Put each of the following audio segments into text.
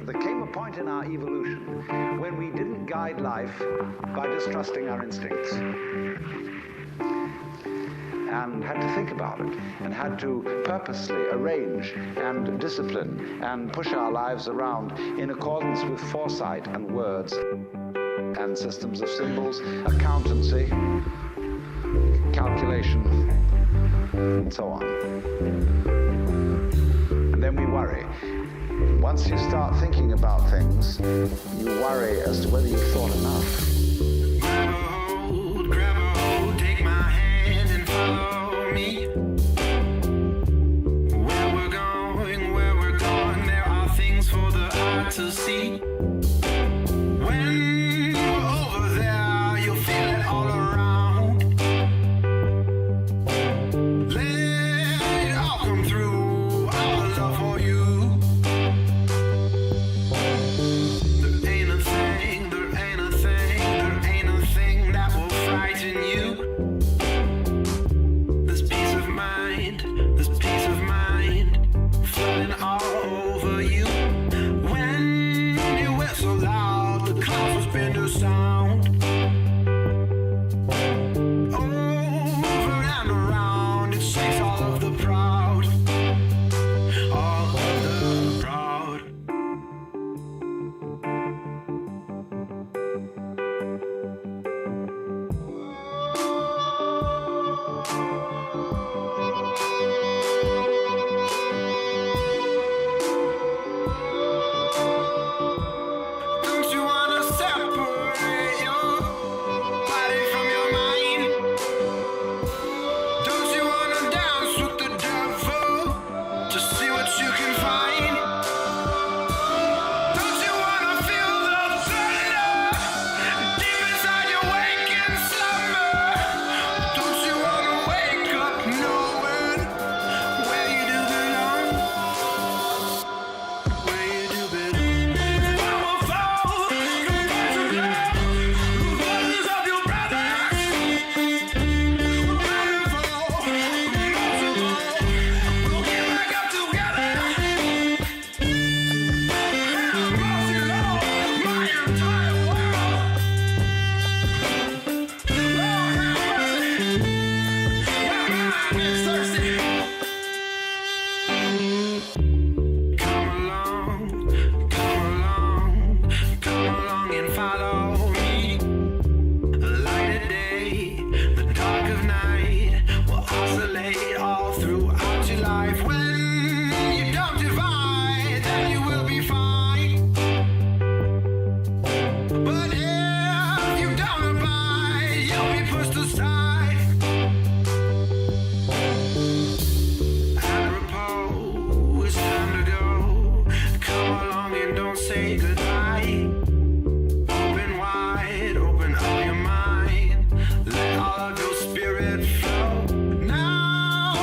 There came a point in our evolution when we didn't guide life by distrusting our instincts, and had to think about it, and had to purposely arrange and discipline and push our lives around in accordance with foresight and words and systems of symbols, accountancy, calculation, and so on. And then we worry. Once you start thinking about things, you worry as to whether you've thought enough. Grab a hold, take my hand and follow me. Where we're going, there are things for the eye to see. When you're over there, you'll feel it all around. Let it all come through, our love for you. There ain't a thing that will frighten you. This peace of mind flooding all over you. When you whistle loud, the clouds will spin to sound. Over and around, it shakes all of the proud. All of the proud. Don't you wanna separate your body from your mind? Don't you wanna dance with the devil to see what you can find? Don't you wanna feel the thunder deep inside your waking slumber? Don't you wanna wake up knowing where you do belong? Where you do belong? Powerful compared to love, the voices of your brothers. Powerful, impossible, we'll get back up together. Have mercy, Lord, my entire world. Lord, have mercy, my mind is thirsty. Come along and follow me. The light of day, the dark of night will oscillate all throughout your life. When you don't divide, then you will be fine. But if you don't abide, you'll be pushed aside. Apropos, it's time to go. Come along and don't say goodbye. Open wide, open all your mind. Let all of your spirit flow. Now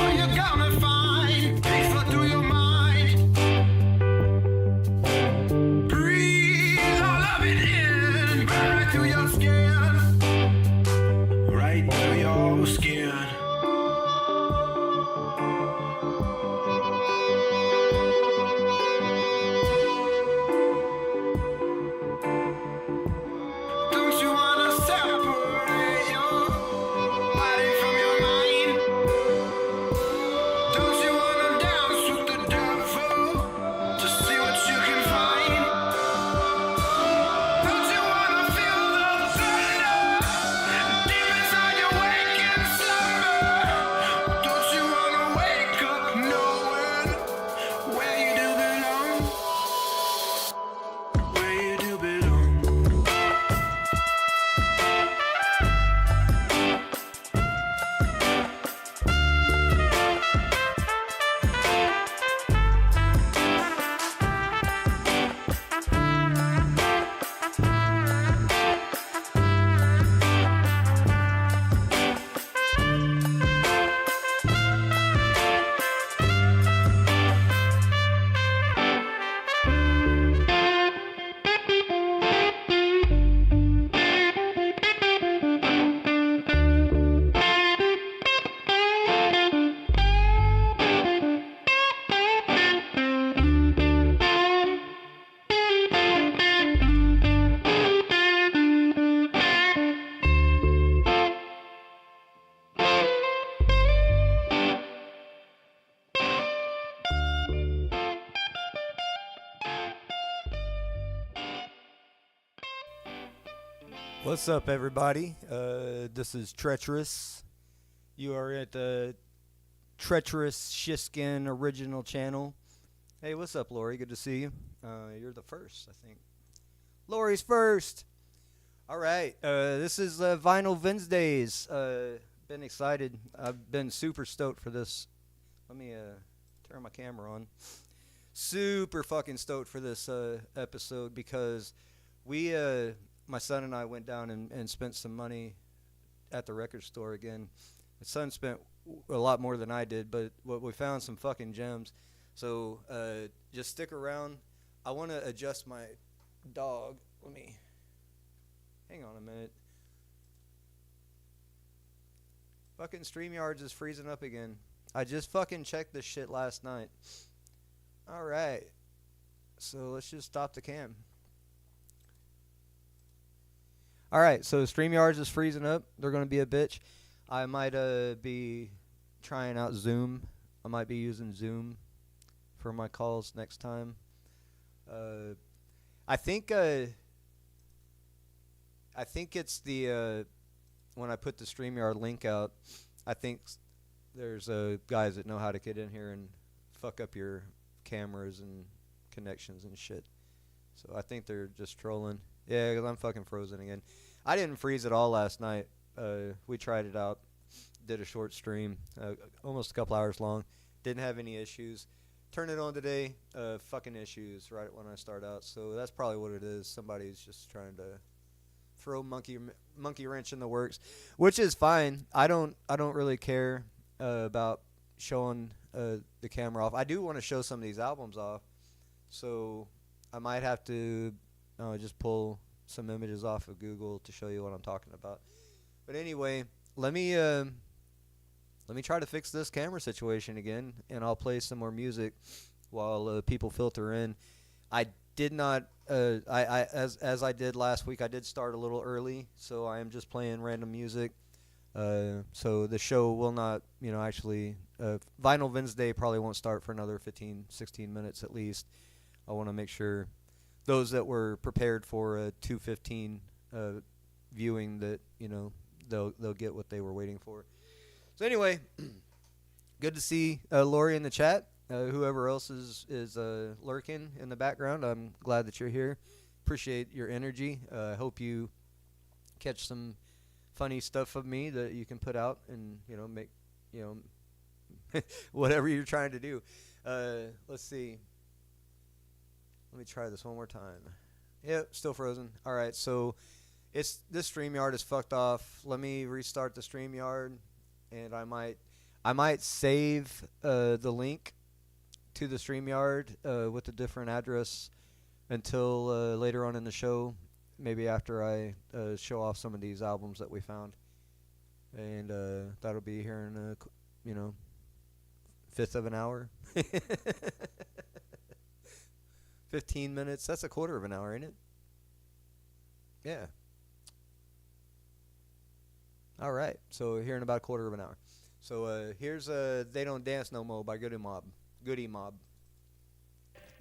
What's up, everybody? This is Treacherous. You are at the Treacherous Shiskin original channel. Hey, what's up, Lori? Good to see you. You're the first, I think. Lori's first. All right. This is Vinyl Vednesdays. Been excited. I've been super stoked for this. Let me turn my camera on. Super fucking stoked for this episode because we, my son and I went down and spent some money at the record store again. My son spent a lot more than I did, but we found some fucking gems. So just stick around. I want to adjust my dog. Let me hang on a minute. Fucking StreamYards is freezing up again. I just fucking checked this shit last night. Alright. So let's just stop the cam. Alright, so StreamYards is freezing up. They're going to be a bitch. I might be trying out Zoom. I might be using Zoom for my calls next time. I think it's the when I put the StreamYard link out, I think there's guys that know how to get in here and fuck up your cameras and connections and shit. So I think they're just trolling. Yeah, because I'm fucking frozen again. I didn't freeze at all last night. We tried it out, did a short stream, almost a couple hours long. Didn't have any issues. Turned it on today, fucking issues right when I start out. So that's probably what it is. Somebody's just trying to throw monkey wrench in the works, which is fine. I don't really care about showing the camera off. I do want to show some of these albums off, so I might have to just pull some images off of Google to show you what I'm talking about. But anyway, let me try to fix this camera situation again, and I'll play some more music while people filter in. I did not, as I did last week, I did start a little early, so I am just playing random music. So the show will not, actually, Vinyl Vednesday probably won't start for another 15, 16 minutes at least. I want to make sure those that were prepared for a 2:15 viewing that, they'll get what they were waiting for. So anyway, good to see Lori in the chat. Whoever else is lurking in the background, I'm glad that you're here. Appreciate your energy. I hope you catch some funny stuff of me that you can put out and make whatever you're trying to do. Let's see. Let me try this one more time. Yep, still frozen. All right, so this StreamYard is fucked off. Let me restart the StreamYard, and I might save the link to the StreamYard with a different address until later on in the show, maybe after I show off some of these albums that we found, and that'll be here in a fifth of an hour. 15 minutes. That's a quarter of an hour, ain't it? Yeah. All right. So here in about a quarter of an hour. So here's They Don't Dance No More by Goody Mob. Goody Mob.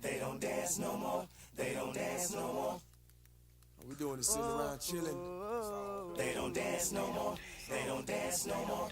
They don't dance no more. They don't dance no more. We doing is sitting around chilling. They don't dance no more. They don't dance no more.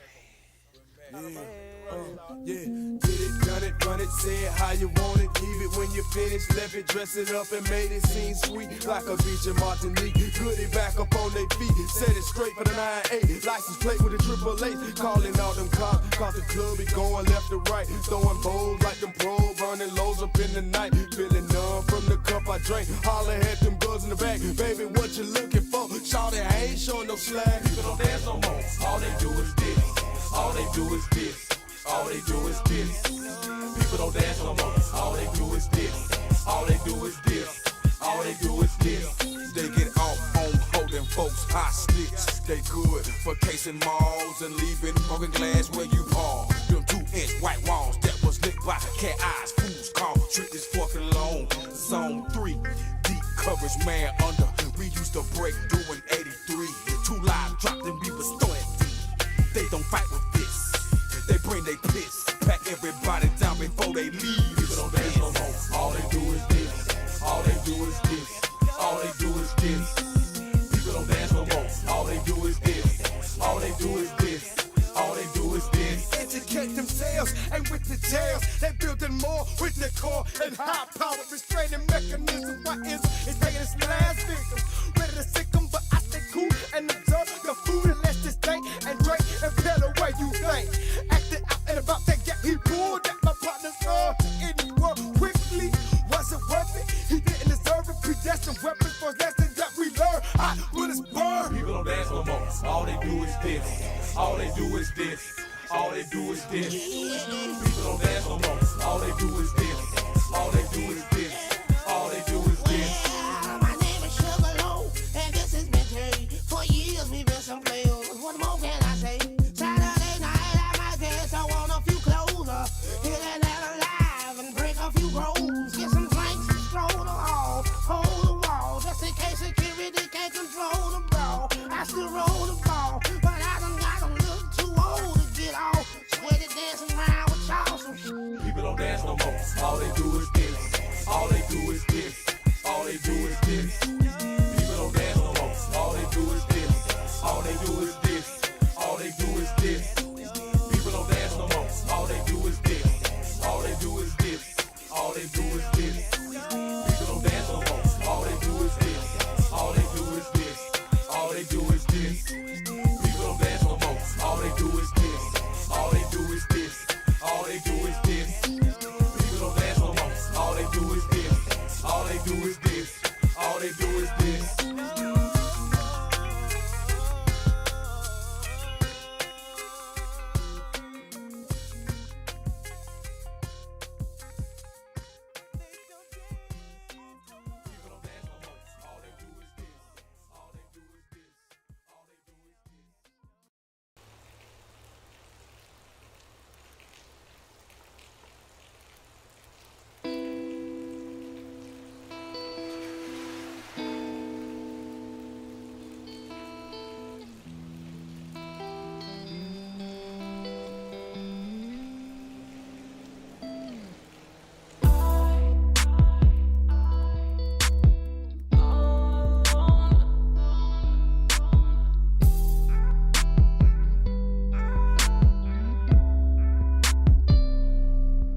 Yeah, did it, done it, run it, say it how you want it. Leave it when you finish, left it, dress it up and made it seem sweet. Like a beach in Martinique, goody back up on their feet. Set it straight for the 9-8, license plate with a triple H. Calling all them cops, cause the club be going left to right. Throwing bowls like them pros, running lows up in the night. Feeling numb from the cup I drank, holler at them girls in the back. Baby, what you looking for? Shawty, I ain't showing no slack. People don't dance no more. All they do is this. All they do is this. All they do is this. People don't dance no more. All they do is this. All they do is this. All they do is this. They get off on holding folks hostage. They good for casing malls and leaving broken glass where you are. Them 2-inch white walls that was lit by cat eyes. Fools call, treat this fucking alone. Zone 3, deep coverage, man under. We used to break doing 83. 2 live dropped and we was throwing deep. They don't fight with this. They bring they piss. Pack everybody down before they leave. People don't dance no more. All they do is this. All they do is this. All they do is this. People don't dance no more. duplicate themselves. And with the jails, they building more with the core and high power restraining mechanism. Why is it taking its last victim? Ready to sick them, but I stay cool and observe the food and let's just think and drink and peel away you think. Acting out and about that gap he pulled at my partner's in the world quickly. Was it worth it? He didn't deserve it. Predestined weapons for lessons that we learn. Hot bullets burn. People don't dance no more. All they do is this. All they do is this. All they do is this. People don't dance no more. All they do is this. All they do is this. All they do is this. My name is Sugar Low, and this is Vintage. For years we've been some players. What more can I say? Saturday night at my desk, I want a few clothes. Hit that alive and break a few grows. Get some drinks and stroll the hall. Hold the wall, just in case security can't control the brawl. I still roll the ball, but I done got a little too old to get off. Sweaty dancing around with y'all. People don't dance no more. All they do is this. All they do is this. All they do is this. People don't dance no more. All they do is this. All they do is this. All they do is this. People don't dance no more. All they do is this. All they do is this. All they do is this. People don't dance no more. All they do is this. All they do is this. All they do is this. People don't dance no more. All they do is this. All they do is this. All they do is this. People don't dance no more. All they do is this. All they do is this. All they do is this.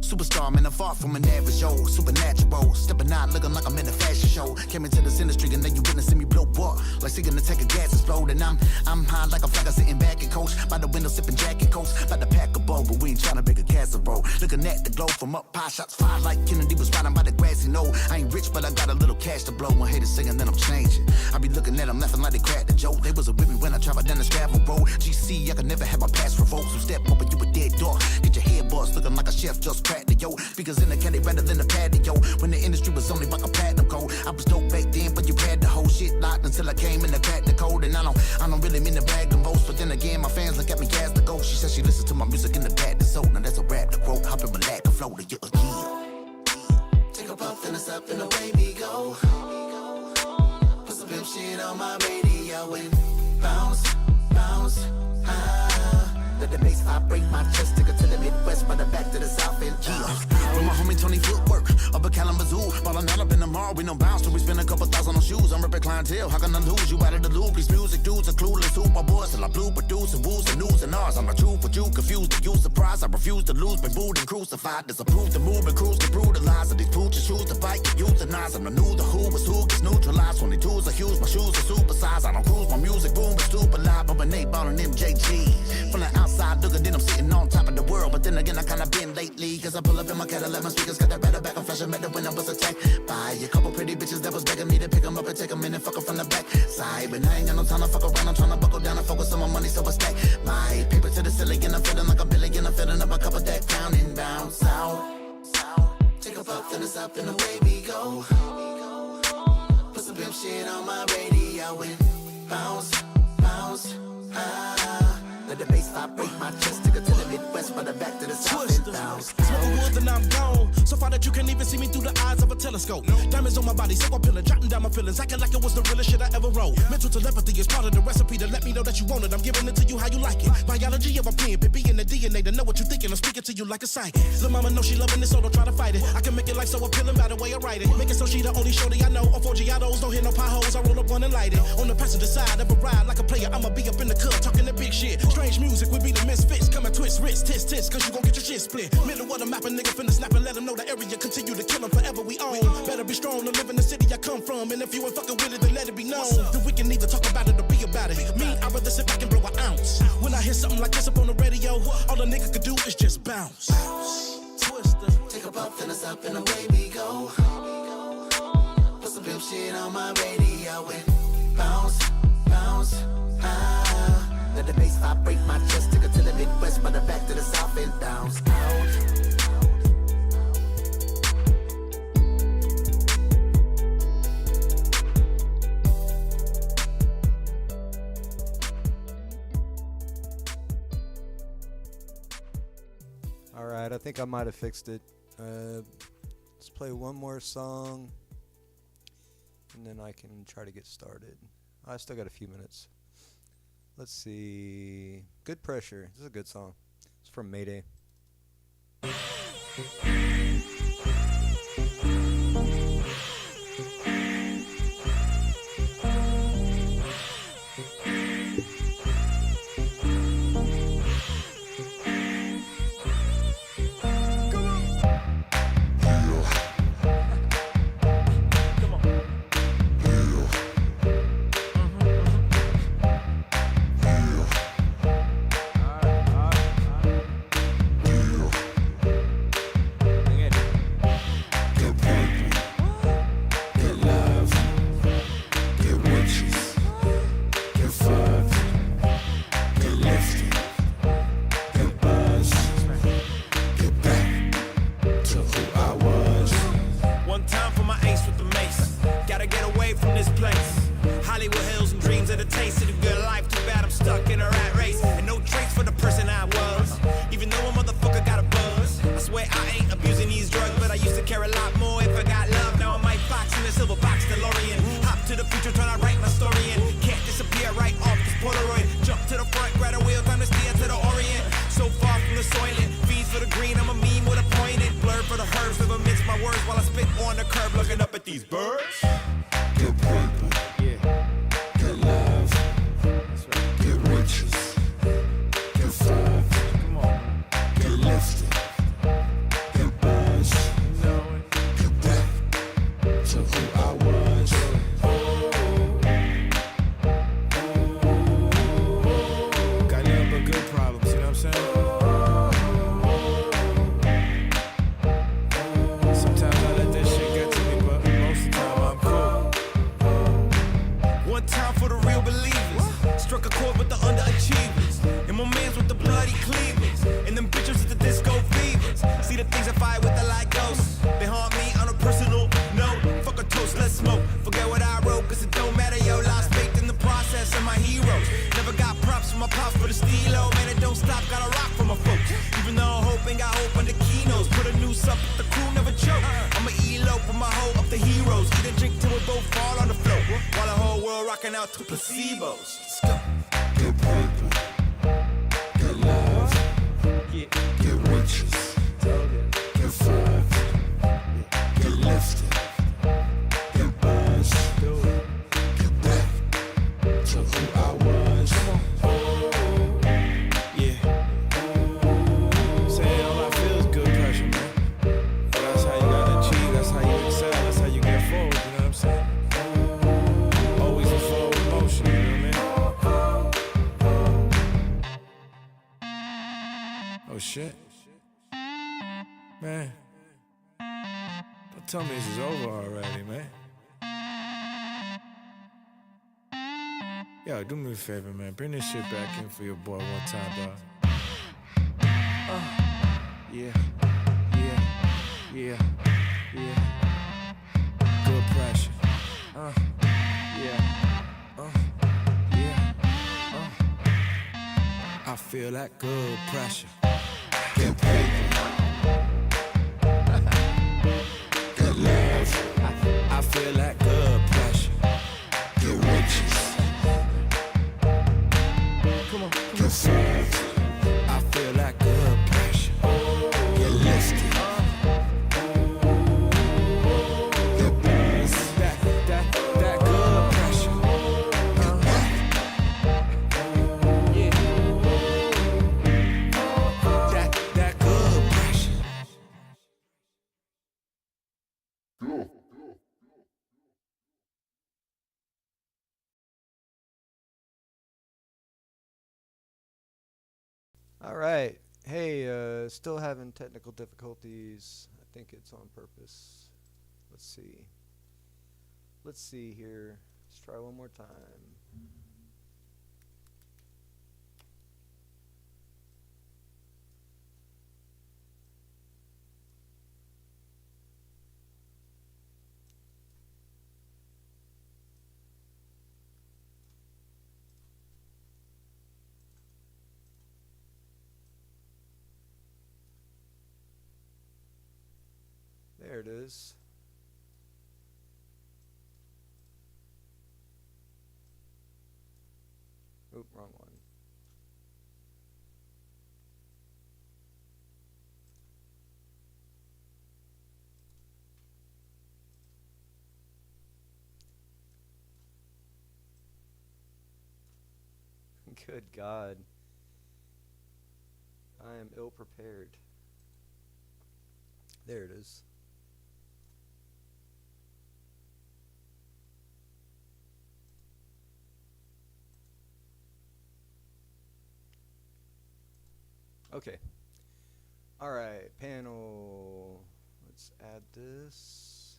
Superstar, man, I'm far from an average Joe. Supernatural, stepping out looking like I'm in a fashion show. Came into this industry and then you witnessing me blow up. Like seeing the tank of gas explode. And I'm high like a flagger sitting back in coach. By the window sipping jacket coats. About to pack a bowl, but we ain't trying to make a casserole. Looking at the glow from up, pie shots fire like Kennedy was riding by the grassy knoll. I ain't rich, but I got a little cash to blow. One haters singing, then I'm changing. I be looking at them laughing like they cracked the joke. They was a with me when I traveled down the Stravel Road. GC, I could never have my past revoked. So step up and you a dead dog. Get your head buzzed, looking like a chef just cracked the yo. Speakers in the candy rather than the patio. When the industry was only like a platinum code. I was dope back then, but you had the whole shit locked until I came in and cracked the code. And I don't really mean to brag and boast, but then again, my fans look at me as the ghost. She said she listens to my music in the back, the soul. Now that's a rap, the quote. Hop and relax, a flow to you again. Take a puff and it's up and away we go. Put some pimp shit on my radio and bounce, bounce, let the bass vibrate my chest. Take it to the Midwest, but back to the South and with my homie Tony footwork, up a Kalamazoo. Ballin' out up in the mall, we no bounce till we spend a couple thousand on shoes. I'm ripping clientele, how can I lose you out of the loop? These music dudes are clueless, who my boys till I blue, produce and woos and news and ours. I'm the truth, but you confused, the you surprised. I refuse to lose, been booed and crucified. Disapprove the move and cruise to brutalize. Of these pooches choose to fight, get euthanized. I'm the new, the who was who gets neutralized. 22s are huge, my shoes are supersized. I don't cruise, my music boom, but super live. I'm a Nate ballin' MJG. From the outside looking, then I'm sitting on top of the world. But then again, I kinda been lately, cause I pull up in my Cadillac, my speakers got that better back. I'm flashing better when I was attacked by a couple pretty bitches that was begging me to pick them up and take them in and fuck them from the back side. But I ain't got no time to fuck around, I'm trying to buckle down and focus on my money, so I stack my paper to the ceiling. And I'm feeling like a billion, I'm filling up a cup of that crown and bounce out. Take a puff and it's up and away we go. Put some pimp shit on my radio and bounce, bounce, let the bass vibrate my chest. Take it to the Midwest, but back to the South and bounce. Smoking wood and I'm gone, so far that you can't even see me through the eyes of a telescope. Diamonds on my body, so I'm peeling, jotting down my feelings, acting like it was the realest shit I ever wrote. Mental telepathy is part of the recipe to let me know that you want it. I'm giving it to you how you like it. Biology of a pen, be in the DNA to know what you're thinking. I'm speaking to you like a psychic. Lil' mama know she loving it, so don't try to fight it. I can make it life so appealing by the way I write it. Make it so she the only shorty I know. On 4 Giottos, don't hit no potholes. I roll up one and light it. On the passenger side of a ride like a player, I'ma be up in the club talking that big shit. Strange music would be the misfits, coming twist wrist, tits, cause you gon' get your shit split. Middle of the map, a nigga finna snap and let him know the area. Continue to kill him forever, we own. Better be strong to live in the city I come from. And if you ain't fucking with it, then let it be known. Then we can either talk about it or be about it. Me, I'd rather sit back and blow an ounce. When I hear something like this up on the radio, all the nigga could do is just bounce. Twister. Take a puff and it's up and away we go. Put some pimp shit on my radio and bounce, bounce, ah. Let the bass vibrate my chest. Take it to the Midwest, but back to the South and bounce out. Alright, I think I might have fixed it. Let's play one more song, and then I can try to get started. I still got a few minutes. Let's see. Good Pressure. This is a good song. It's from Mayday. Man, don't tell me this is over already, man. Yo, do me a favor, man. Bring this shit back in for your boy one time, dog. Yeah. Good pressure. I feel that good pressure. Get paid. Good love. I feel that good pressure. Get riches. Come on. Get served. I feel that good pressure. Get lifted. Get buzz. That good pressure. Get back. Yeah. All right. Hey, still having technical difficulties. I think it's on purpose. Let's see. Let's see here. Let's try one more time. There it is. Oop, wrong one. Good God. I am ill prepared. There it is. Okay. All right, panel. Let's add this.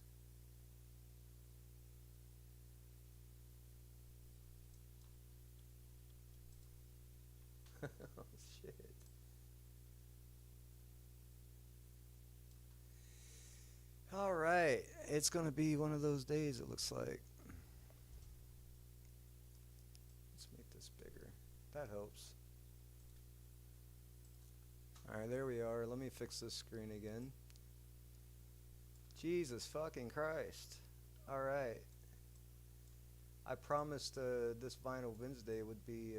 Oh, shit. All right. It's going to be one of those days, it looks like. Let's make this bigger. That helps. Alright, there we are. Let me fix this screen again. Jesus fucking Christ. Alright. I promised this Vinyl Wednesday would be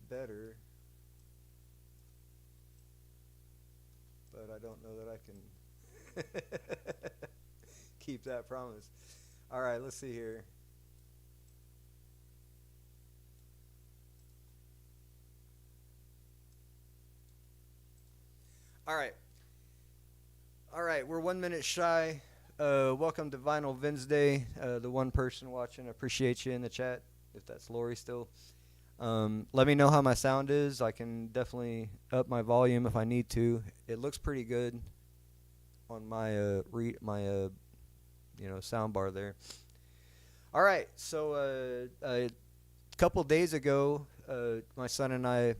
better. But I don't know that I can keep that promise. Alright, let's see here. All right, we're 1 minute shy. Welcome to Vinyl Wednesday. The one person watching, appreciate you in the chat, if that's Lori still. Let me know how my sound is. I can definitely up my volume if I need to. It looks pretty good on my sound bar there. All right, so a couple days ago, my son and I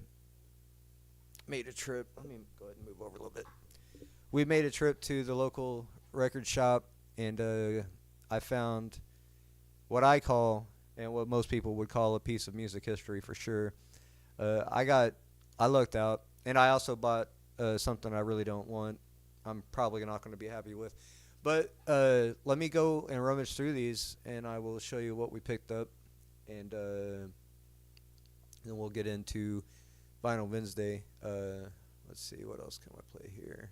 made a trip. Let me go ahead and move over a little bit. We made a trip to the local record shop, and I found what I call, and what most people would call, a piece of music history for sure. I lucked out, and I also bought something I really don't want. I'm probably not going to be happy with. But let me go and rummage through these, and I will show you what we picked up, and then we'll get into Vinyl Wednesday. Let's see, what else can I play here?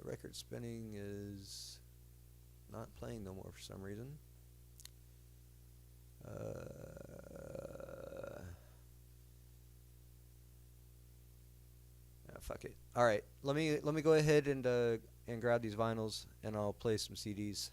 Record spinning is not playing no more for some reason. Fuck it. All right, let me go ahead and grab these vinyls, and I'll play some CDs.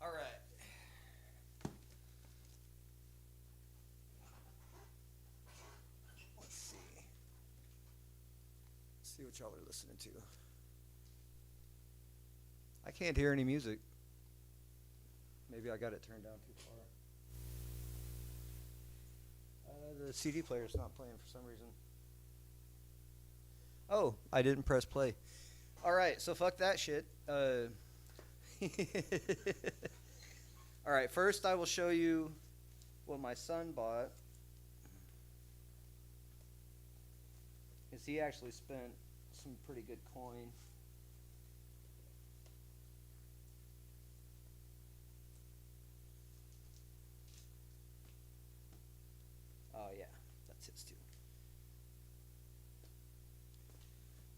All right. Let's see. Let's see what y'all are listening to. I can't hear any music. Maybe I got it turned down too far. The CD player's not playing for some reason. Oh, I didn't press play. All right, so fuck that shit. All right, first I will show you what my son bought. Is he actually spent some pretty good coin. Oh yeah, that's his too.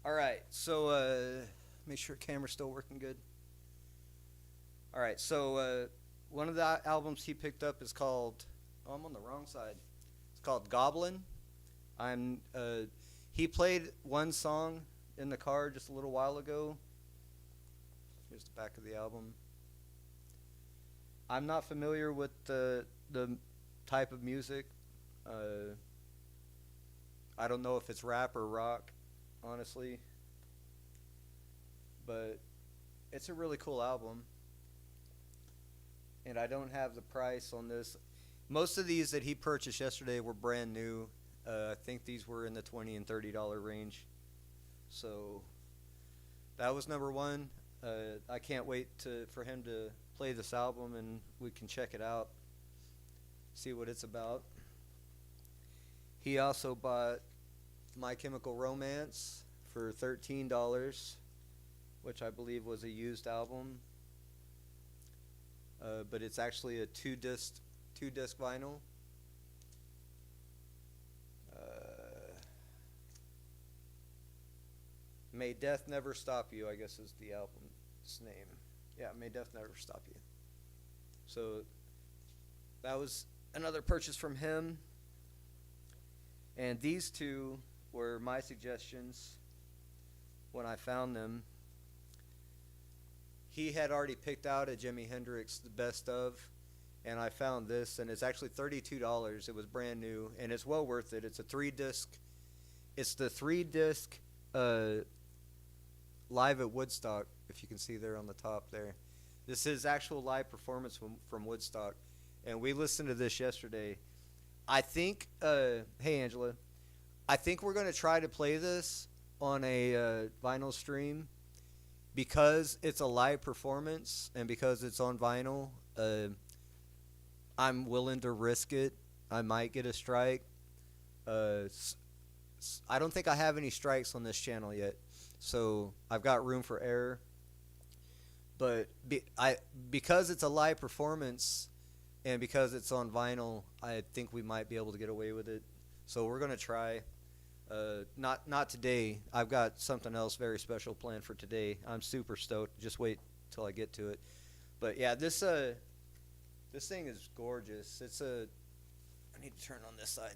All right, so make sure camera's still working good. All right, so one of the albums he picked up is called. Oh, I'm on the wrong side. It's called Goblin. He played one song in the car just a little while ago. Here's the back of the album. I'm not familiar with the type of music. I don't know if it's rap or rock, honestly. But it's a really cool album. And I don't have the price on this. Most of these that he purchased yesterday were brand new. I think these were in the $20 and $30 range. So that was number one. I can't wait for him to play this album and we can check it out, see what it's about. He also bought My Chemical Romance for $13, which I believe was a used album. But it's actually a two-disc vinyl. May Death Never Stop You, I guess is the album's name. Yeah, May Death Never Stop You. So that was another purchase from him. And these two were my suggestions when I found them. He had already picked out a Jimi Hendrix, the best of, and I found this, and it's actually $32. It was brand new, and it's well worth it. It's a 3-disc. It's the 3-disc Live at Woodstock, if you can see there on the top there. This is actual live performance from Woodstock, and we listened to this yesterday. I think, hey Angela, I think we're going to try to play this on a vinyl stream because it's a live performance and because it's on vinyl. I'm willing to risk it. I might get a strike. I don't think I have any strikes on this channel yet, so I've got room for error. But because it's a live performance and because it's on vinyl, I think we might be able to get away with it. So we're going to try. Not today. I've got something else very special planned for today. I'm super stoked. Just wait till I get to it. But yeah, this thing is gorgeous. I need to turn on this side.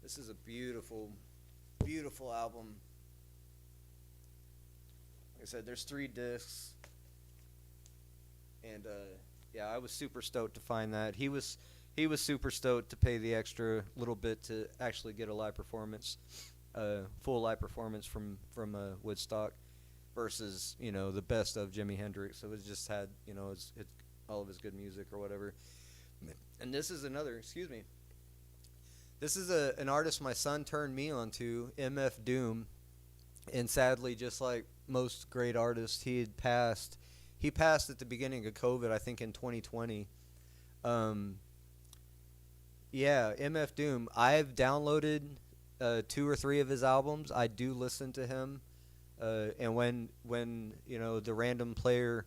This is a beautiful, beautiful album. Like I said, there's 3 discs. And yeah, I was super stoked to find that. He was super stoked to pay the extra little bit to actually get a live performance, full live performance from Woodstock, versus the best of Jimi Hendrix. So it just had it's all of his good music or whatever. And this is another. Excuse me. This is an artist my son turned me on to, MF Doom, and sadly, just like most great artists, he passed at the beginning of COVID, I think in 2020. Yeah, MF Doom. I've downloaded 2 or 3 of his albums. I do listen to him, and when the random player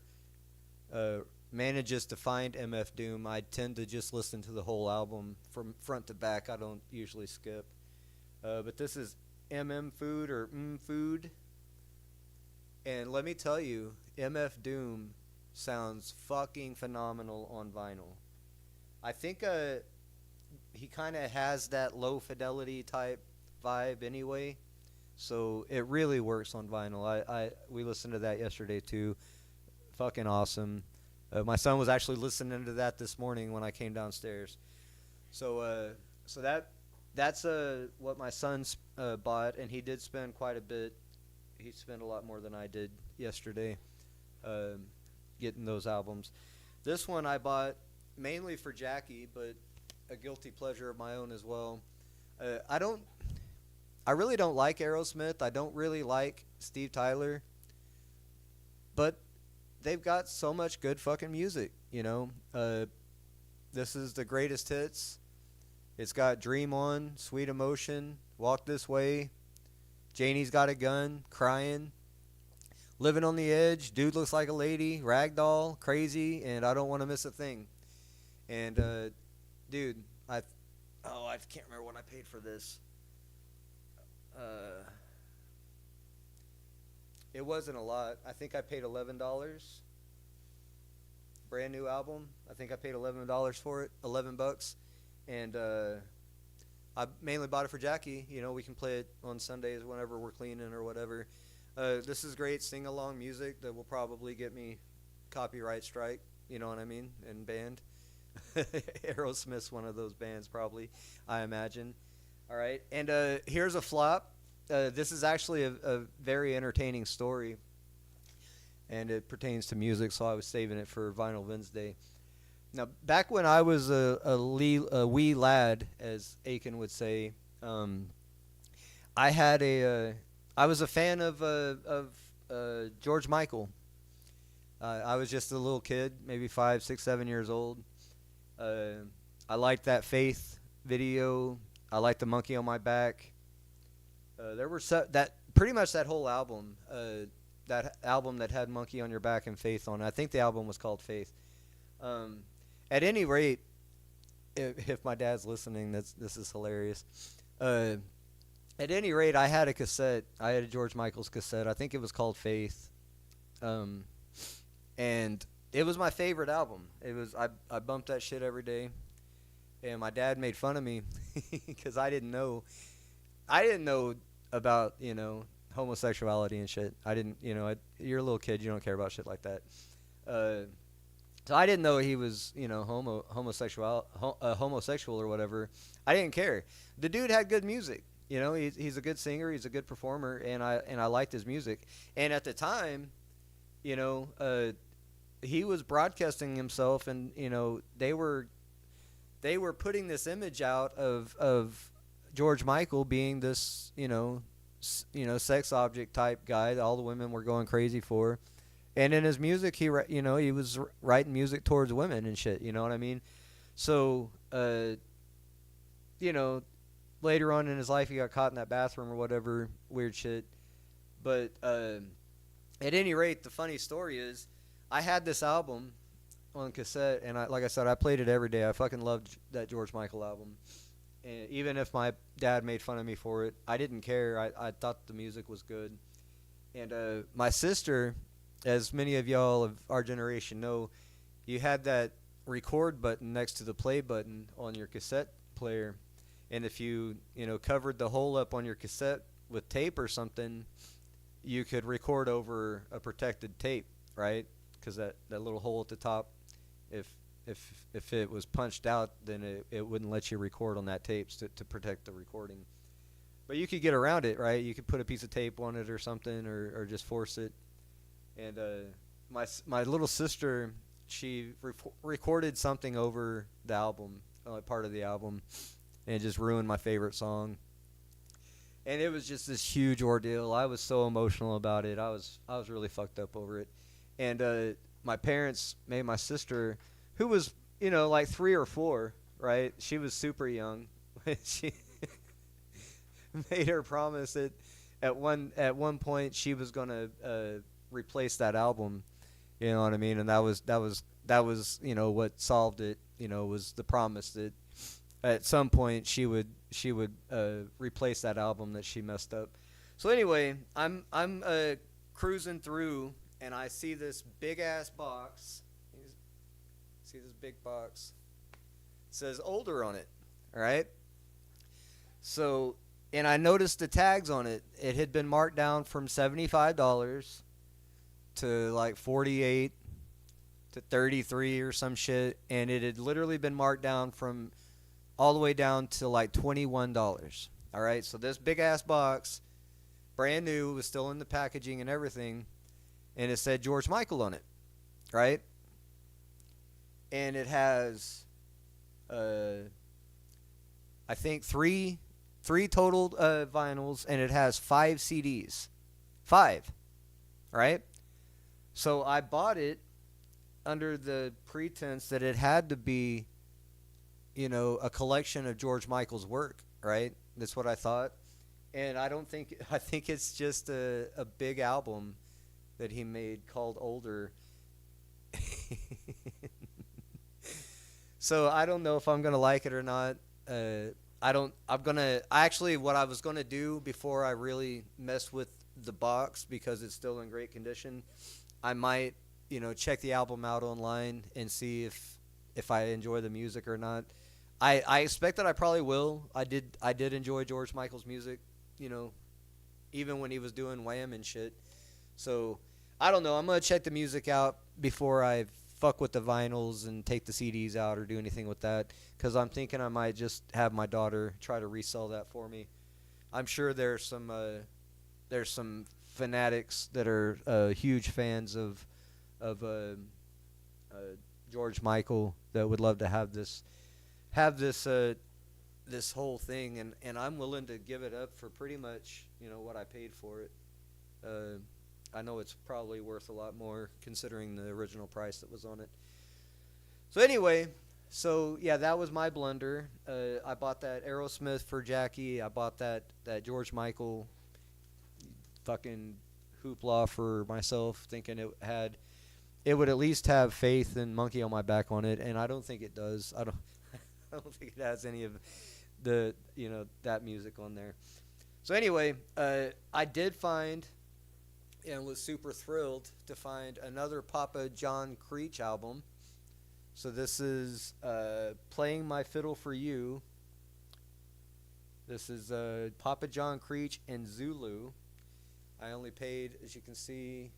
manages to find MF Doom, I tend to just listen to the whole album from front to back. I don't usually skip. But this is MM Food or Food. And let me tell you, MF Doom sounds fucking phenomenal on vinyl. I think he kind of has that low fidelity type vibe anyway, so it really works on vinyl. We listened to that yesterday too. Fucking awesome. My son was actually listening to that this morning when I came downstairs. So that's what my son bought, and he did spend quite a bit. He spent a lot more than I did yesterday. getting those albums. This one I bought mainly for Jackie, but a guilty pleasure of my own as well. I really don't like Aerosmith. I don't really like Steve Tyler, but they've got so much good fucking music, you know. This is the greatest hits. It's got Dream On, Sweet Emotion, Walk This Way, Janie's Got a Gun, Crying, Living on the Edge, Dude Looks Like a Lady, Ragdoll, Crazy, and I Don't Want to Miss a Thing. And, dude, I can't remember what I paid for this. It wasn't a lot. I think I paid $11. Brand new album. I think I paid $11 for it. $11. And I mainly bought it for Jackie. You know, we can play it on Sundays whenever we're cleaning or whatever. This is great sing-along music that will probably get me copyright strike. You know what I mean? And banned. Aerosmith's one of those bands probably, I imagine. All right. And here's a flop. This is actually a very entertaining story, and it pertains to music, so I was saving it for Vinyl Wednesday. Now, back when I was a wee lad, as Aiken would say, I was a fan of George Michael. I was just a little kid, maybe 5, 6, 7 years old. I liked that Faith video. I liked the Monkey on My Back. There were pretty much that whole album, that album that had Monkey on Your Back and Faith on it. I think the album was called Faith. At any rate, if my dad's listening, this is hilarious. At any rate, I had a cassette. I had a George Michael's cassette. I think it was called Faith. And it was my favorite album. I bumped that shit every day. And my dad made fun of me because I didn't know about, you know, homosexuality and shit. I didn't, you know, you're a little kid, you don't care about shit like that. So I didn't know he was, you know, homosexual or whatever. I didn't care. The dude had good music. You know, he's a good singer, he's a good performer, and I liked his music. And at the time, you know, he was broadcasting himself, and you know, they were putting this image out of George Michael being this, you know, sex object type guy that all the women were going crazy for. And in his music, he was writing music towards women and shit. You know what I mean? So, you know, later on in his life, he got caught in that bathroom or whatever weird shit. But at any rate, the funny story is, I had this album on cassette, and like I said, I played it every day. I fucking loved that George Michael album. And even if my dad made fun of me for it, I didn't care. I thought the music was good. And my sister, as many of y'all of our generation know, you had that record button next to the play button on your cassette player. And if you covered the hole up on your cassette with tape or something, you could record over a protected tape, right? Because that little hole at the top, if it was punched out, then it wouldn't let you record on that tape to protect the recording. But you could get around it, right? You could put a piece of tape on it or something, or just force it. And my little sister, she recorded something over the album, part of the album, and it just ruined my favorite song. And it was just this huge ordeal. I was so emotional about it. I was really fucked up over it. And my parents made my sister, who was, like 3 or 4, right? She was super young. She made her promise that at one point she was gonna replace that album. You know what I mean? And that was what solved it. Was the promise that at some point she would replace that album that she messed up. So anyway, I'm cruising through, and I see this big ass box. See this big box? It says older on it. All right. So, and I noticed the tags on it. It had been marked down from $75 to like $48 to $33 or some shit, and it had literally been marked down from all the way down to like $21. All right, so this big ass box, brand new, was still in the packaging and everything, and it said George Michael on it, right? And it has, I think three total vinyls, and it has 5 CDs, 5, right? So I bought it under the pretense that it had to be, a collection of George Michael's work, right? That's what I thought. And I think it's just a big album that he made called Older. So I don't know if I'm going to like it or not. What I was going to do before I really mess with the box, because it's still in great condition, I might, check the album out online and see if I enjoy the music or not. I expect that I probably will. I did enjoy George Michael's music, even when he was doing Wham and shit. So I don't know. I'm gonna check the music out before I fuck with the vinyls and take the CDs out or do anything with that, because I'm thinking I might just have my daughter try to resell that for me. I'm sure there's some fanatics that are huge fans of George Michael that would love to have this whole thing, and I'm willing to give it up for pretty much what I paid for it. I know it's probably worth a lot more considering the original price that was on it. So anyway, yeah, that was my blunder. I bought that Aerosmith for Jackie. I bought that George Michael fucking hoopla for myself, thinking it would at least have Faith and Monkey on My Back on it, and I don't think it does. I don't think it has any of the that music on there. So anyway, I did find and was super thrilled to find another Papa John Creach album. So this is Playing My Fiddle for You. This is Papa John Creach and Zulu. I only paid, as you can see,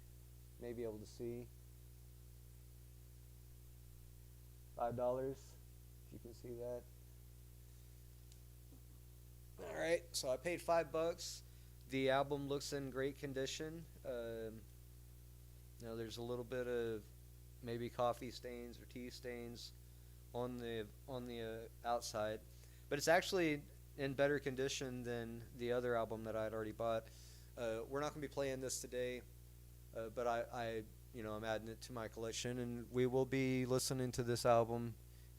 maybe able to see, $5, if you can see that. Alright, so I paid $5. The album looks in great condition. There's a little bit of maybe coffee stains or tea stains on the outside, but it's actually in better condition than the other album that I'd already bought. We're not going to be playing this today, but I'm adding it to my collection, and we will be listening to this album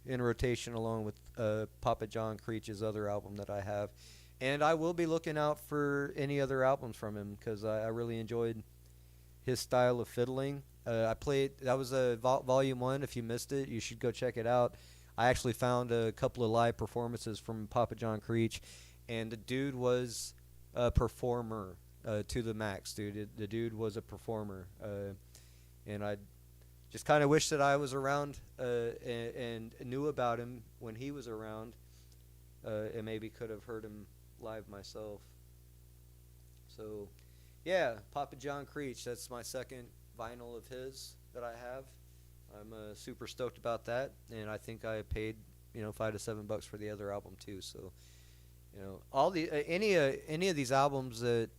in rotation along with Papa John Creach's other album that I have. And I will be looking out for any other albums from him, because I really enjoyed his style of fiddling. I played, that was Volume 1. If you missed it, you should go check it out. I actually found a couple of live performances from Papa John Creach, and the dude was a performer to the max, dude. The dude was a performer. And I just kind of wish that I was around and knew about him when he was around, and maybe could have heard him live myself. So, yeah, Papa John Creach, that's my second vinyl of his that I have. I'm super stoked about that, and I think I paid $5 to $7 for the other album too. So, all the any of these albums that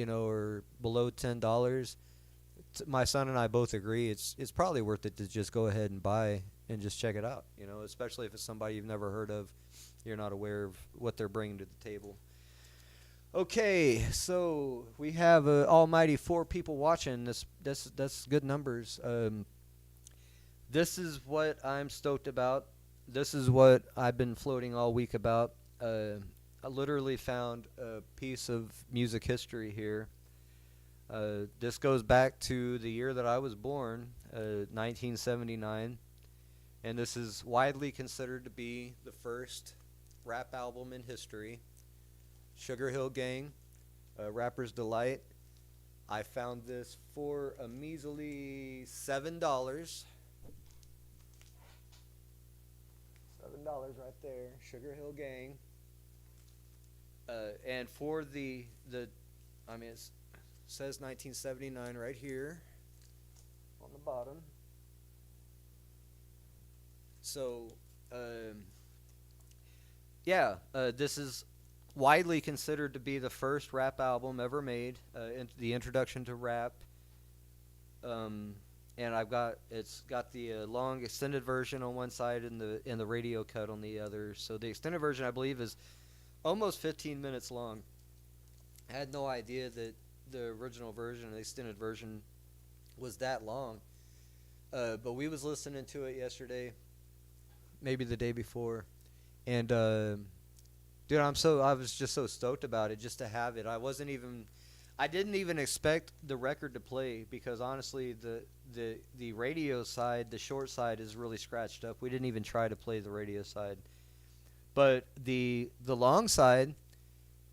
are below $10, my son and I both agree it's probably worth it to just go ahead and buy and just check it out. Especially if it's somebody you've never heard of, you're not aware of what they're bringing to the table. Okay, so we have almighty 4 people watching. That's good numbers. This is what I'm stoked about. This is what I've been floating all week about. I literally found a piece of music history here. This goes back to the year that I was born, 1979, and this is widely considered to be the first rap album in history. Sugar Hill Gang, Rapper's Delight. I found this for a measly $7. $7 right there, Sugar Hill Gang. And for it says 1979 right here on the bottom. So, this is widely considered to be the first rap album ever made, the introduction to rap, and it's got the long extended version on one side and the radio cut on the other. So the extended version, I believe, is almost 15 minutes long. I had no idea that the original version, the extended version, was that long. But we was listening to it yesterday, maybe the day before, and dude, I was just so stoked about it just to have it. I didn't even expect the record to play, because honestly, the radio side, the short side, is really scratched up. We didn't even try to play the radio side, but the long side,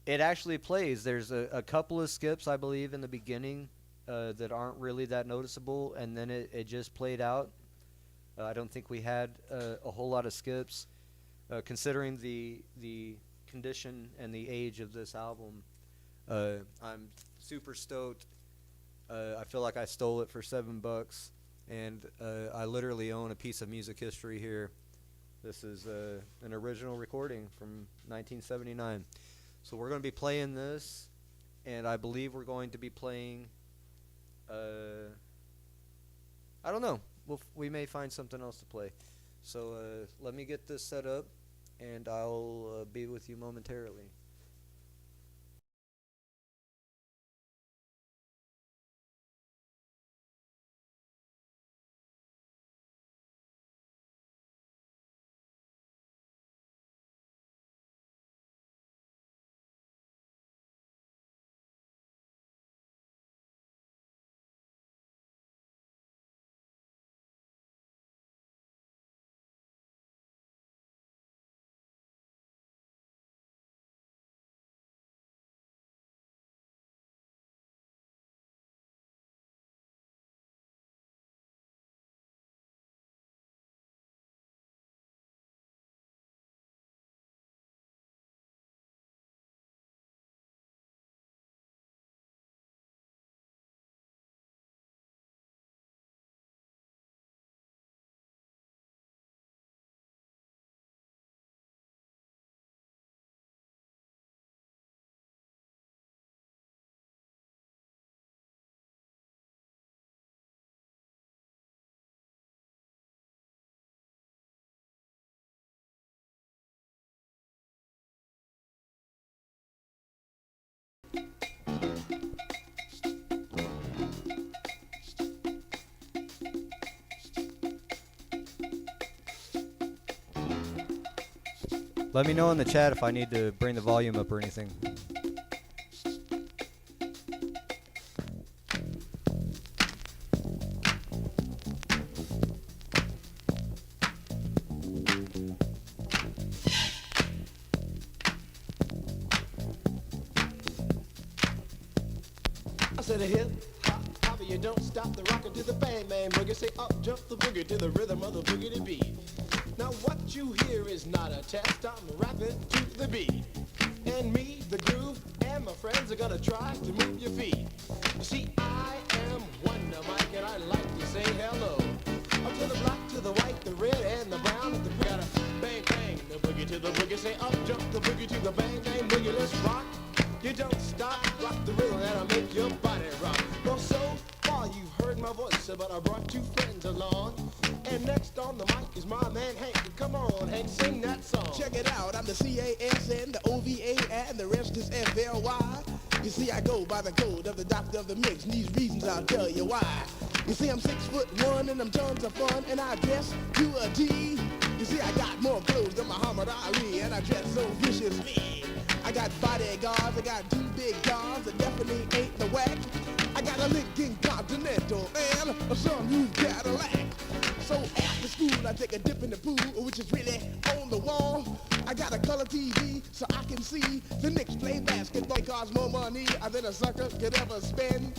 it actually plays. There's a couple of skips, I believe, in the beginning that aren't really that noticeable, and then it just played out. I don't think we had a whole lot of skips, considering the condition and the age of this album. I'm super stoked. I feel like I stole it for $7, and I literally own a piece of music history here. This is an original recording from 1979. So we're going to be playing this, and I believe we're going to be playing, I don't know. We may find something else to play. So let me get this set up, and I'll be with you momentarily. Let me know in the chat if I need to bring the volume up or anything. I said a hip hop, hop, you don't stop the rockin' to the bang bang boogie. Say up jump the boogie to the rhythm of the boogie beat. Now what you hear is not a test, I'm rapping to the beat. And me, the groove, and my friends are gonna try to move your feet. You see, I am Wonder Mike, and I like to say hello. Up to the black, to the white, the red, and the brown, and the gotta bang bang the boogie to the boogie. Say up jump the boogie to the bang bang boogie. Let's rock. You don't stop, rock the rhythm that'll make your body rock. Well, so far you've heard my voice, but I brought two friends along. And next on the mic is my man Hank. Come on, Hank, sing that song. Check it out, I'm the CASN, the OVA, and the rest is FLY. You see, I go by the code of the doctor of the mix, and these reasons I'll tell you why. You see, I'm 6'1", and I'm tons of fun, and I dress to a T. You see, I got more clothes than Muhammad Ali, and I dress so viciously. I got bodyguards, I got two big guns that definitely ain't the whack. I got a Lincoln Continental and a sunroof Cadillac. So after school I take a dip in the pool, which is really on the wall. I got a color TV so I can see the Knicks play basketball. It costs more money than a sucker could ever spend.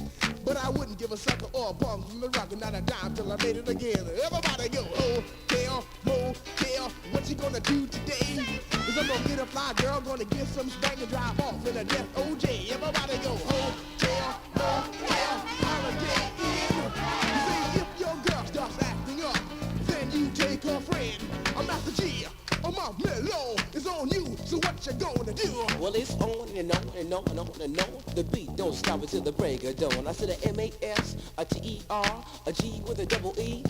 But I wouldn't give a sucker or a punk from the rock and not a dime till I made it again. Everybody go, hotel, motel, what you gonna do today? Is I'm gonna get a fly girl, gonna get some spank and drive off in a death OJ. Everybody go, hotel, motel, holiday inn. You see, if your girl starts acting up, then you take her friend. I'm Master G, I'm out mellow, it's on you. So what you gonna do? Well, it's on and on and on and on and on. The beat don't stop until the break of dawn. I said a M-A-S, a T-E-R, a G with a double E.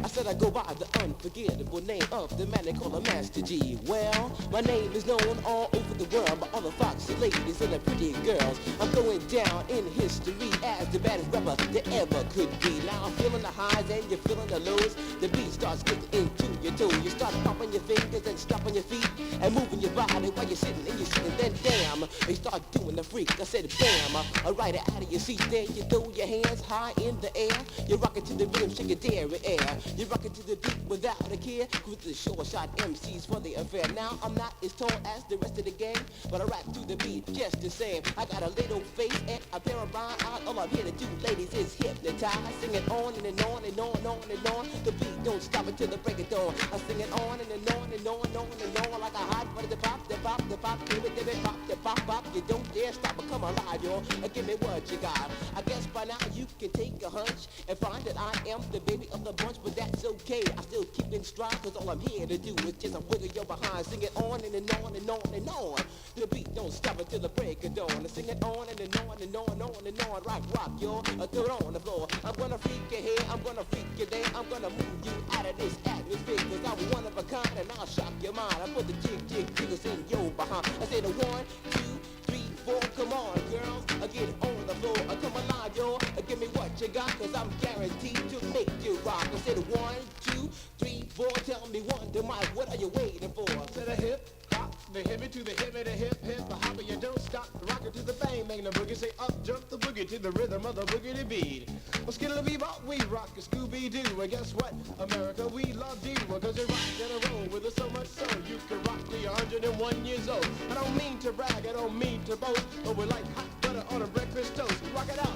I said I go by the unforgettable name of the man they call a Master G. Well, my name is known all over the world by all the foxy ladies and the pretty girls. I'm going down in history as the baddest rapper there ever could be. Now I'm feeling the highs and you're feeling the lows. The beat starts getting into your toe. You start popping your fingers and stomping your feet and moving your body while you're sitting and you're sitting. Then damn, you start doing the freak. I said bam, right out of your seat. There you throw your hands high in the air. You're rocking to the rhythm, shake your dairy air. You're rocking to the beat without a care. With the short shot MCs for the affair. Now I'm not as tall as the rest of the gang, but I rap to the beat just the same. I got a little face and a pair of rhyme eyes. All I'm here to do, ladies, is hypnotize. Sing it on and on and on and on and on. The beat don't stop until the break of dawn. I sing it on and on and on and on and on like a hot butter. The pop, the pop, the pop, give it, pop, the pop, pop. You don't dare stop or come alive, y'all. Give me what you got. I guess by now you can take a hunch and find that I am the baby of the bunch, but that's okay. I still keep in stride, cause all I'm here to do is just a wiggle your behind. Sing it on and on and on and on. The beat don't stop until the break of dawn. I sing it on and on and on and on and on. Rock, y'all. Throw it on the floor. I'm gonna freak you here, I'm gonna freak you there. I'm gonna move you out of this atmosphere, cause I'm one of a kind and I'll shock your mind. I put the jiggles in your behind. I say the 1, 2, 3, 4, come on, girls. Get on the floor. Come alive, y'all. Give me what you got, cause I'm guaranteed to make you rock. I said 1, 2, 3, 4. Tell me one to Mike, what are you waiting for? To the hip, hop, the hippie to the hippie, the hip, hip, the hopper. You don't stop, rock it to the bang, bang the boogie. Say up, jump the boogie to the rhythm of the boogie beat. Well, skittle-bee-bop, we rock a Scooby-Doo. And guess what? America, we love you. Cause you rock in a row with us so much so you can rock till you're 101 years old. I don't mean to brag, I don't mean to boast, but we're like hot butter on a breakfast toast. Rock it out,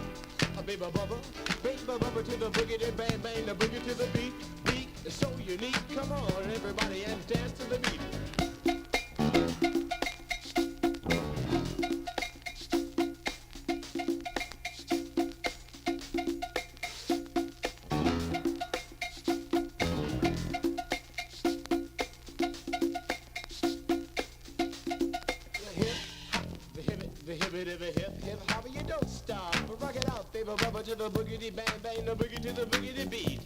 a baby bubba to the boogie, the bang bang, the boogie to the beat. Beat is so unique. Come on, everybody, and dance to the beat. To the boogity bang bang, the boogie to the boogity beat.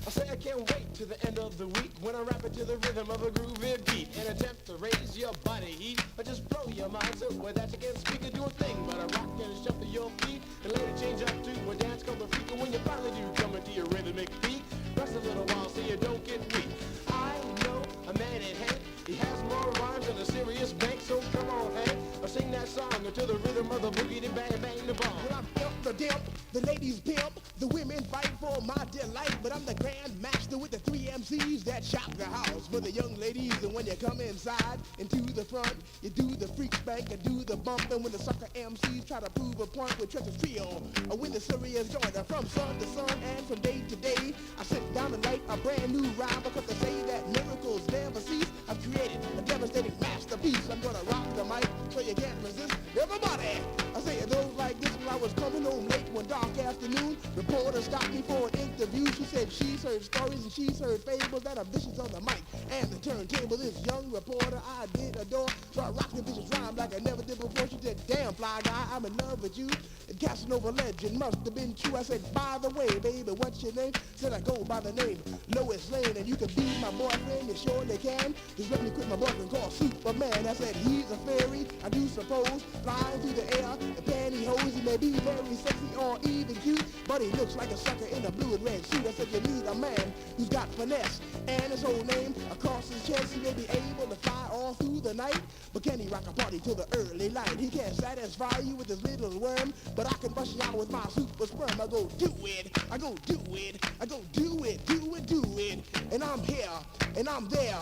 I say I can't wait to the end of the week when I rap it to the rhythm of a groovy beat and attempt to raise your body heat or just blow your mind so that you can't speak or do a thing but I rock and shuffle your feet and later change up to a dance called the freak. And when you finally do come into your rhythmic beat, rest a little while so you don't get weak. I know a man in Hank, he has more rhymes than a serious bank, so come on Hank, or sing that song to the rhythm of the boogity bang bang the bomb. Well, I'm the dimp, the ladies pimp, the women fight for my delight, but I'm the grand master with the 3 MCs that shock the house for the young ladies. And when you come inside into the front, you do the freak spank and do the bump. And when the sucker MCs try to prove a point with Treach's trio, or when the serious joiner from sun to sun and from day to day, I sit down and write a brand new rhyme because they say that miracles never cease. I've created a devastating masterpiece. I'm gonna rock the mic so you can't resist. Everybody, I say it goes like this. When I was coming home late one dark afternoon, reporter stopped me for an interview. She said she's heard stories and she's heard fables that are vicious on the mic and the turntable. This young reporter I did adore, so I rocked the vicious rhyme like I never did before. She said, damn fly guy, I'm in love with you. And Casanova legend must have been true. I said, by the way, baby, what's your name? Said I go by the name Lois Lane, and you can be my boyfriend, you surely can. Just let me quit my boyfriend called Superman. I said, he's a fairy, I do suppose, flying through the air in pantyhose. He may be very sexy or even cute, but he looks like a sucker in a blue and red suit. I said, you need a man who's got finesse and his whole name across his chest. He may be able to fly all through the night, but can he rock a party till the early light? He can't satisfy you with his little worm, but I can rush you out with my super sperm. I go do it, I go do it, I go do it, do it, do it. And I'm here, and I'm there.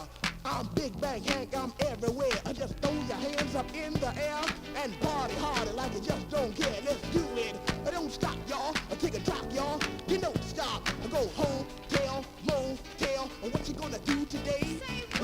I'm Big Bang Hank, I'm everywhere. I just throw your hands up in the air and party harder like you just don't care. Let's do it. I don't stop, y'all. I take a drop, y'all. You don't stop. I go home, tail, motel. And what you gonna do today?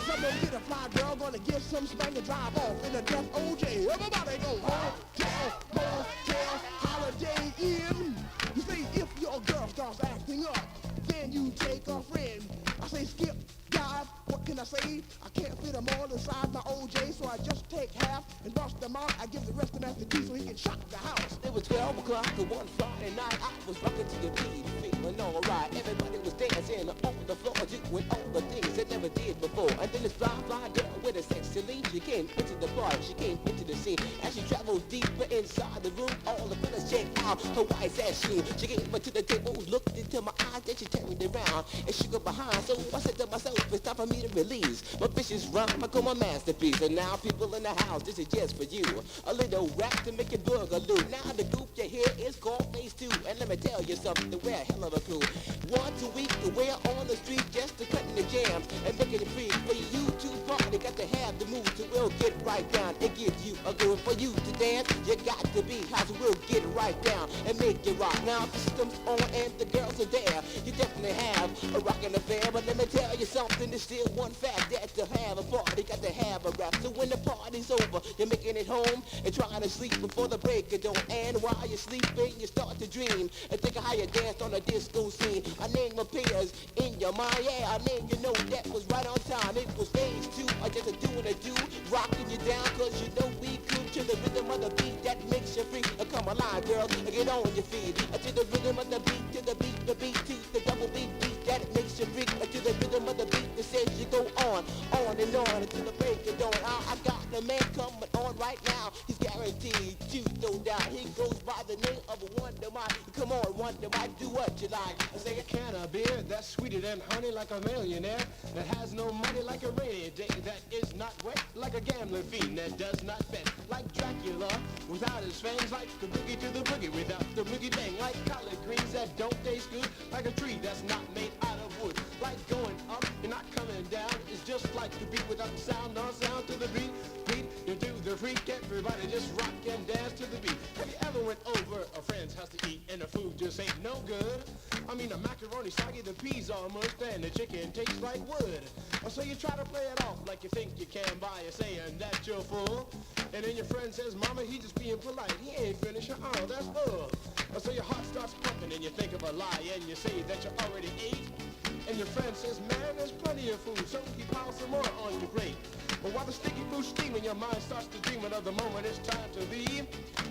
Some gonna get a fly girl, gonna get some spank and drive off in a death OJ. Everybody go home, tail, motel, Holiday Inn. You say if your girl starts acting up, then you take a friend. I say skip, dive, what can I say? I can't fit them all inside my OJ, so I just take half and bust them out. I give the rest to Master T so he can shock the house. It was 12 o'clock on one Friday night. I was rocking to the beat, feeling alright. Everybody was dancing on the floor, doing all the things they never did before. And then this fly girl with a sexy lean, she came into the bar, she came into the scene. As she traveled deeper inside the room, all the fellas checked out her white ass shoe. She came up to the table, looked into my eyes, then she turned around and she got behind. So I said to myself, it's time for me to release my vicious rhyme. I call my masterpiece. And now people in the house, this is just for you. A little rap to make it boogaloo. Now the group you hear is called Phase 2. And let me tell you something, we're a hell of a crew. Once a week, we're on the street just to cutting the jams and making it free for you to party. Got to have the mood to we'll get right down and give you a good for you to dance. You got to be how so we'll get right down and make it rock. Now the system's on and the girls are there. You definitely have a rockin' affair, but let me tell you something. There's still one fact that to have a party, got to have a rap. So when the party's over, you're making it home and trying to sleep before the break of dawn. And while you're sleeping, you start to dream and think of how you danced on a disco scene. I name appears in your mind, yeah, I name you know that was right on time. It was Phase 2, I just a doing a do, rocking you down, cause you know we could to the rhythm of the beat that makes you free. Come alive, girl, get on your feet. To the rhythm of the beat, to the beat, to the double beat that makes you freak. To the rhythm of the beat that says you go on and on until the break of dawn. I got the man coming on right now. He's guaranteed to no doubt. He goes by the name of Wonder Mike. Come on, Wonder Mike, do what you like. I say a can of beer that's sweeter than honey, like a millionaire that has no money, like a rainy day that is not wet, like a gambling fiend that does not bet, like Dracula without his fangs, like the boogie to the boogie without the boogie bang, like collard greens that don't taste good, like a tree that's not made out of wood, like going up and not coming down. It's just like the beat without the sound, no sound to the beat. You do the freak, everybody just rock and dance to the beat. Have you ever went over a friend's house to eat and the food just ain't no good? I mean the macaroni soggy, the peas are mushed, and the chicken tastes like wood. So you try to play it off like you think you can by saying that you're full. And then your friend says, Mama, he just being polite. He ain't finished. Oh, that's full. So your heart starts pumping and you think of a lie and you say that you already ate. And your friend says, man, there's plenty of food, so he piles some more on your plate. But while the sticky food's steaming, your mind starts to dream another moment it's time to leave.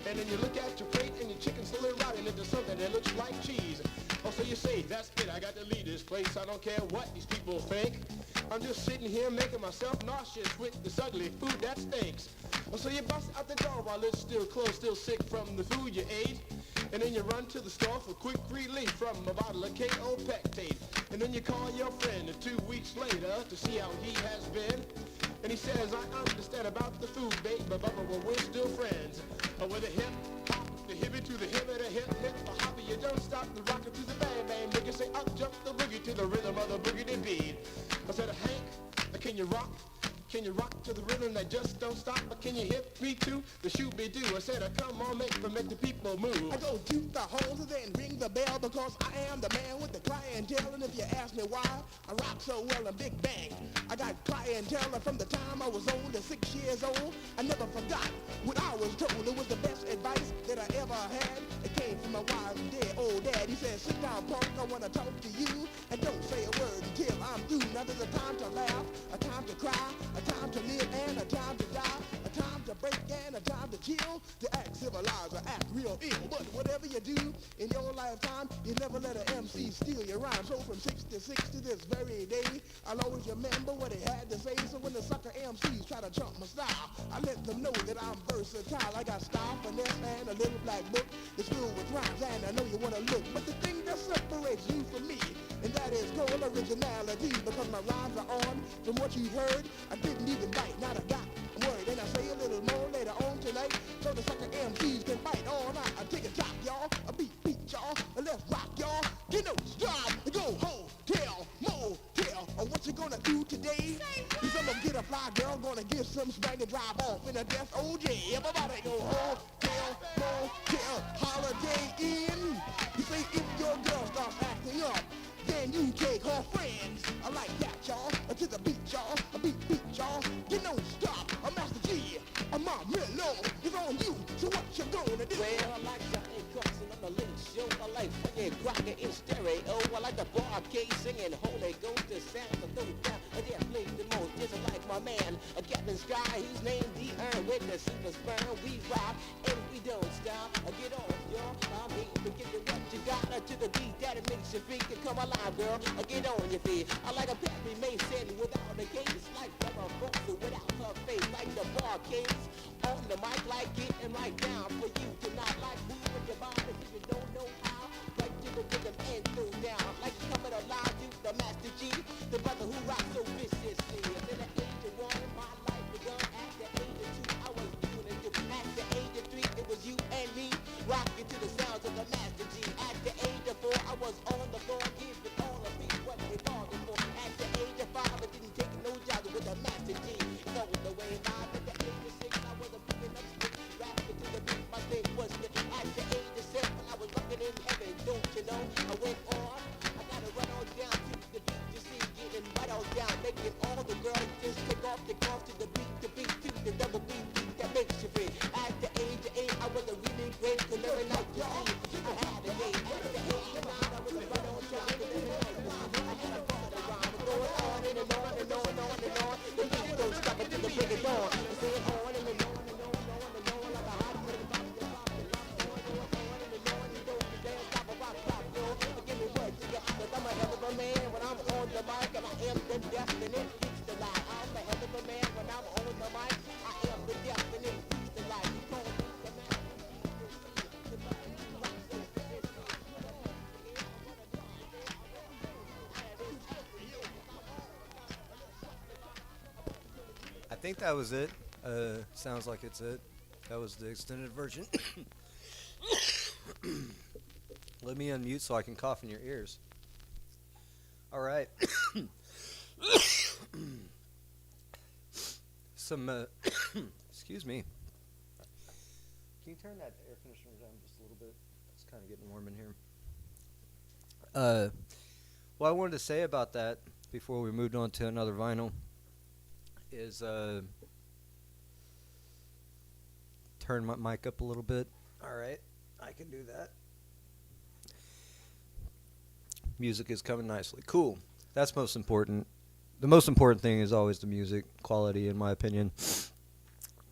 And then you look at your plate and your chicken's slowly rotting into something that looks like cheese. So you say, that's it, I got to leave this place. I don't care what these people think. I'm just sitting here making myself nauseous with this ugly food that stinks. So you bust out the door while it's still closed, still sick from the food you ate. And then you run to the store for quick relief from a bottle of KO Pectate. And then you call your friend 2 weeks later to see how he has been. And he says, I understand about the food, babe, but we're still friends. With a hip hop, the hippie to the hippie, the hip a hopper, you don't stop the rocker to the bang bang. Nigga say up jump the boogie to the rhythm of the boogie to beat. I said, Hank, can you rock? Can you rock to the rhythm that just don't stop? Or can you hit me to the shoot-be-doo? I said, come on, make the people move. I go toot the horns and then ring the bell because I am the man with the clientele. And if you ask me why I rock so well in Big Bang, I got clientele from the time I was old to 6 years old. I never forgot what I was told. It was the best advice that I ever had. It came from my wise and dead old dad. He said, sit down, punk, I want to talk to you. And don't say a word until I'm through. Now there's a time to laugh, a time to cry, a time to live and a time to die, a time to break and a time to kill, to act civilized or act real ill. But whatever you do in your lifetime, you never let an MC steal your rhyme. So from 66 to this very day, I'll always remember what he had to say. So when the sucker MCs try to trump my style, I let them know that I'm versatile. I got style, finesse, and a little black book that's filled with rhymes, and I know you want to look. But the thing that separates you from me, and that is called originality, because my rhymes are on from what you heard. I didn't even bite, not a dot word, and I say a little more later on tonight, so the sucker MCs can bite all night. I take a top, y'all, a beat, y'all, and let's rock, y'all. You know, stop, go, hotel, motel, or what you gonna do today? Cause I'm gonna get a fly girl, gonna give some swag and drive off in a death OJ. Everybody go, hotel, motel, holiday inn. You say if your girl starts acting up, then you take her friends. I like that, y'all. To the beat, y'all. A beat, y'all. You don't stop. A Master G. A Mom Mellow is on you. So what you gonna do? Well, I like Johnny Carson on the link show. I like Frankie Crocker in stereo. I like the barcade singing Holy Ghost. The sound of those down. I dare play the most. Just like my man, Gavin sky. He's named D-Earn with the super sperm. We rock and we don't stop. Get on, y'all. I mean, forget what you got to the beat that it makes you freak. Come alive, girl. Get on your feet. I like a Perry Mason without a case. Like Bella Foster without her face. Like the bar case on the mic, like getting right down for you tonight. Like moving your body if you don't know how. Right to the rhythm and through down. Like coming alive to the Master G, the brother who rocks so viciously. At the age of 1, my life begun. At the age of 2, I was doing it. At the age of 3, it was you and me rocking to the sounds of the Master G. At the age of 4, I was on the floor giving all of me what they bargained for. At the age of 5, I didn't take no jobs with the Master G. So the way by at the age of 6, I was a picking up sticks, rapping to the beat. My thing was lit. At the age of 7, I was rocking in heaven. Don't you know? I went on. I gotta run on down to the beat. You see, getting right on down, making all the girls just take off to the beat, to the double beat that makes you free. At the age of 8, I was a really great cause every night you see, I had a date. At the age of 9, I was a right on down cause every night you see, I had a party rhyme. Going on and on and on and on and on. The beat don't stop until the break of dawn. I say it on and on and on and on and on like a hot minute. I'm a hell of a man when I'm on the mic, and I am the definite freaks the lie. I'm a hell of a man when I'm on the mic. I am the definite freaks the lie. You call me the man. I think that was it. Sounds like it's it. That was the extended version. Let me unmute so I can cough in your ears. All right. Excuse me. Can you turn that air conditioner down just a little bit? It's kind of getting warm in here. What I wanted to say about that before we moved on to another vinyl is turn my mic up a little bit. All right, I can do that. Music is coming nicely. Cool. That's most important. The most important thing is always the music quality, in my opinion.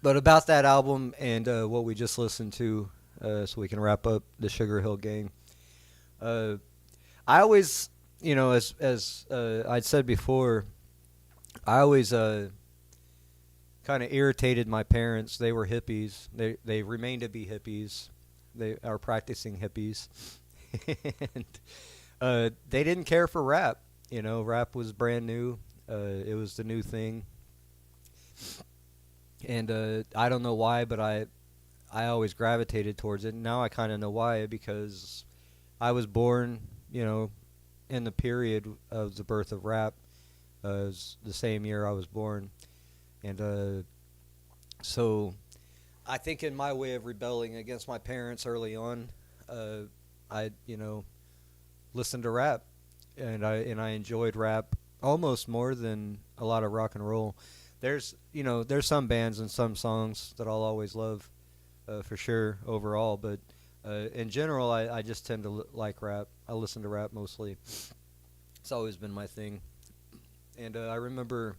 But about that album and what we just listened to, so we can wrap up the Sugar Hill Gang. I always, you know, as I'd said before, I always kind of irritated my parents. They were hippies. They remain to be hippies. They are practicing hippies. And they didn't care for rap. You know, rap was brand new. It was the new thing. And I don't know why, but I always gravitated towards it. And now I kind of know why, because I was born, you know, in the period of the birth of rap. It was the same year I was born. And so I think in my way of rebelling against my parents early on, I, you know, listened to rap, and I enjoyed rap almost more than a lot of rock and roll. There's some bands and some songs that I'll always love, for sure overall, but in general I just tend to like rap. I listen to rap mostly. It's always been my thing. And I remember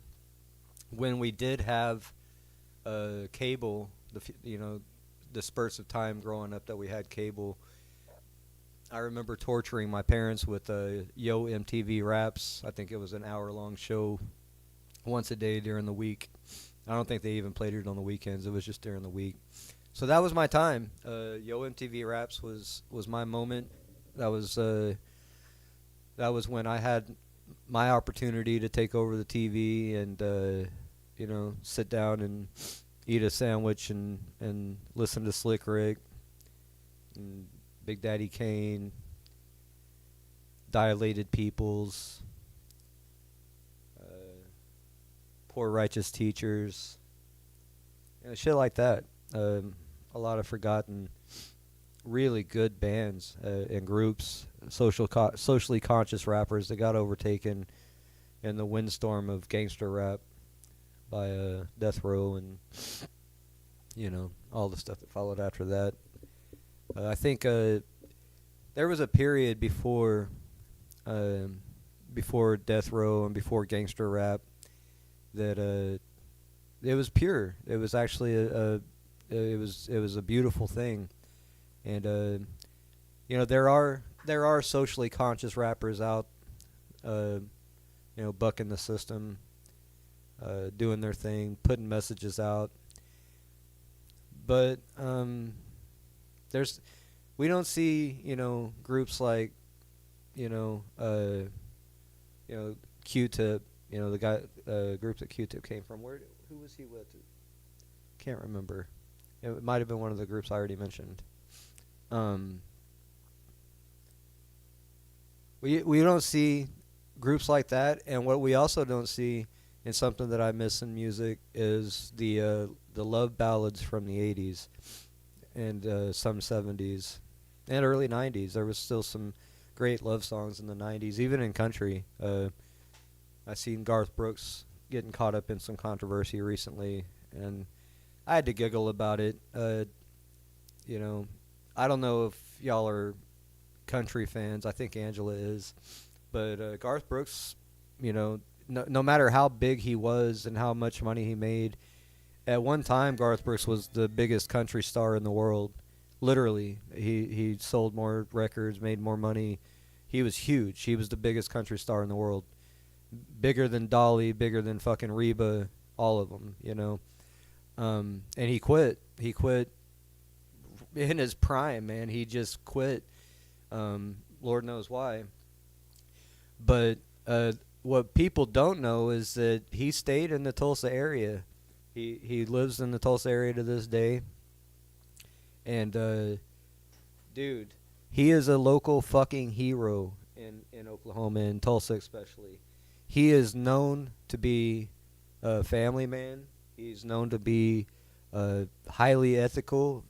when we did have cable, the spurts of time growing up that we had cable, I remember torturing my parents with Yo MTV Raps. I think it was an hour-long show once a day during the week. I don't think they even played it on the weekends. It was just during the week. So that was my time. Yo MTV Raps was my moment. That was when I had my opportunity to take over the TV and sit down and eat a sandwich and listen to Slick Rick and Big Daddy Kane, Dilated Peoples, Poor Righteous Teachers, shit like that. A lot of forgotten, really good bands and groups, socially conscious rappers that got overtaken in the windstorm of gangster rap by Death Row and all the stuff that followed after that. I think there was a period before Death Row and before gangster rap that it was pure. It was actually it was a beautiful thing, and you know, there are socially conscious rappers out, you know, bucking the system, doing their thing, putting messages out. But we don't see, you know, groups like, you know, Q-Tip, you know, the guy, group that Q-Tip came from. Who was he with? Can't remember. It might have been one of the groups I already mentioned. We don't see groups like that, and what we also don't see, and something that I miss in music, is the love ballads from the 80s and some 70s and early 90s. There was still some great love songs in the 90s, even in country. I seen Garth Brooks getting caught up in some controversy recently, and I had to giggle about it. You know, I don't know if y'all are country fans. I think Angela is. But Garth Brooks, you know, no matter how big he was and how much money he made, at one time Garth Brooks was the biggest country star in the world. Literally, he sold more records, made more money. He was huge. He was the biggest country star in the world. Bigger than Dolly, bigger than fucking Reba, all of them, you know. And he quit. He quit in his prime, man. He just quit. Lord knows why. But what people don't know is that he stayed in the Tulsa area. He lives in the Tulsa area to this day. And dude, he is a local fucking hero in Oklahoma, in Tulsa especially. He is known to be a family man. He's known to be highly ethical,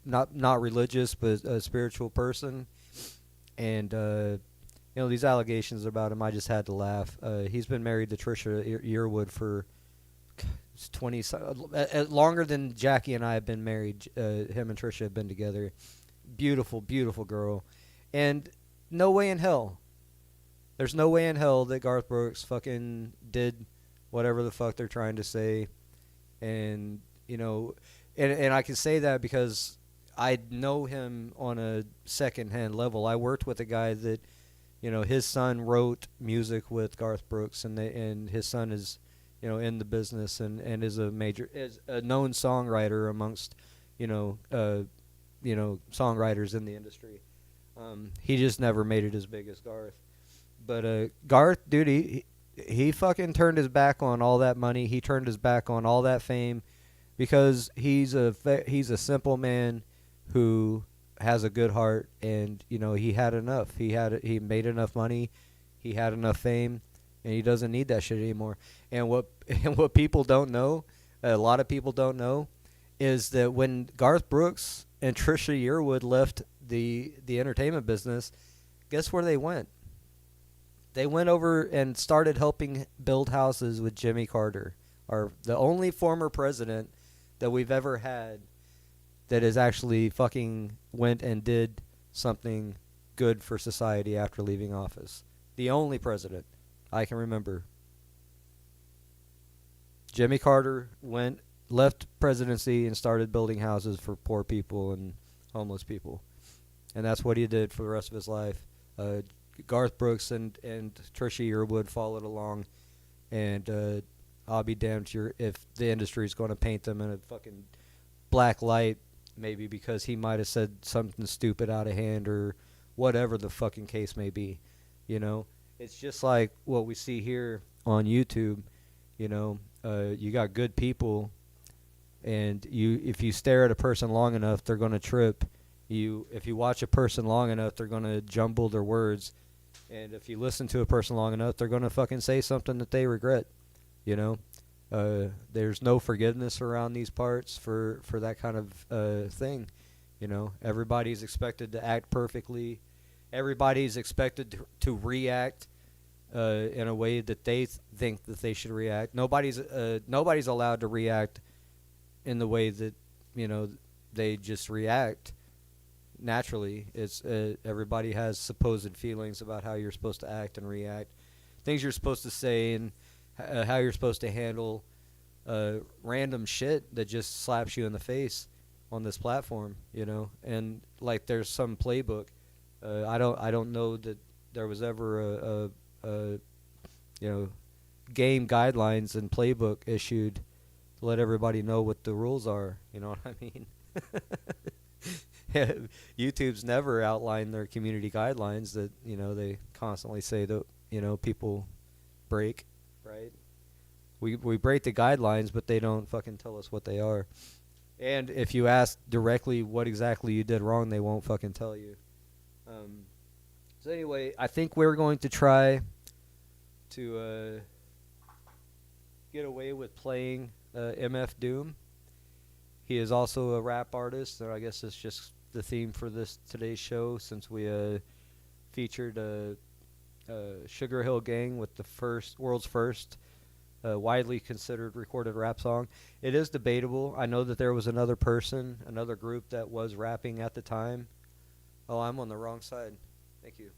not religious, but a spiritual person. And you know, these allegations about him, I just had to laugh. He's been married to Trisha Yearwood for 20 longer than Jackie and I have been married. Him and Trisha have been together. Beautiful, beautiful girl. And no way in hell. There's no way in hell that Garth Brooks fucking did whatever the fuck they're trying to say. And, you know, and I can say that because I know him on a second-hand level. I worked with a guy that, you know, his son wrote music with Garth Brooks, and his son is, you know, in the business and is a known songwriter amongst, you know, songwriters in the industry. He just never made it as big as Garth. But Garth, dude, he fucking turned his back on all that money. He turned his back on all that fame because he's a simple man who has a good heart, and you know, he had enough. He made enough money, he had enough fame, and he doesn't need that shit anymore. And what people don't know, a lot of people don't know, is that when Garth Brooks and Trisha Yearwood left the entertainment business, guess where they went? They went over and started helping build houses with Jimmy Carter, the only former president that we've ever had that has actually fucking went and did something good for society after leaving office. The only president I can remember. Jimmy Carter left presidency and started building houses for poor people and homeless people. And that's what he did for the rest of his life. Garth Brooks and Trisha Yearwood followed along, and I'll be damned if the industry is going to paint them in a fucking black light, maybe because he might have said something stupid out of hand or whatever the fucking case may be. You know, it's just like what we see here on YouTube. You know, you got good people, and if you stare at a person long enough, they're going to trip. If you watch a person long enough, they're going to jumble their words. And if you listen to a person long enough, they're going to fucking say something that they regret. You know, there's no forgiveness around these parts for that kind of thing. You know, everybody's expected to act perfectly. Everybody's expected to react in a way that they think that they should react. Nobody's allowed to react in the way that, you know, they just react naturally. It's everybody has supposed feelings about how you're supposed to act and react, things you're supposed to say, and how you're supposed to handle random shit that just slaps you in the face on this platform, you know. And like there's some playbook. I don't know that there was ever a you know, game guidelines and playbook issued to let everybody know what the rules are. You know what I mean? YouTube's never outlined their community guidelines that, you know, they constantly say that, you know, people break, right? We break the guidelines, but they don't fucking tell us what they are. And if you ask directly what exactly you did wrong, they won't fucking tell you. So anyway, I think we're going to try to get away with playing MF Doom. He is also a rap artist, and I guess it's just the theme for today's show, since we featured Sugar Hill Gang with the world's first widely considered recorded rap song. It is debatable. I know that there was another group that was rapping at the time. Oh, I'm on the wrong side. Thank you.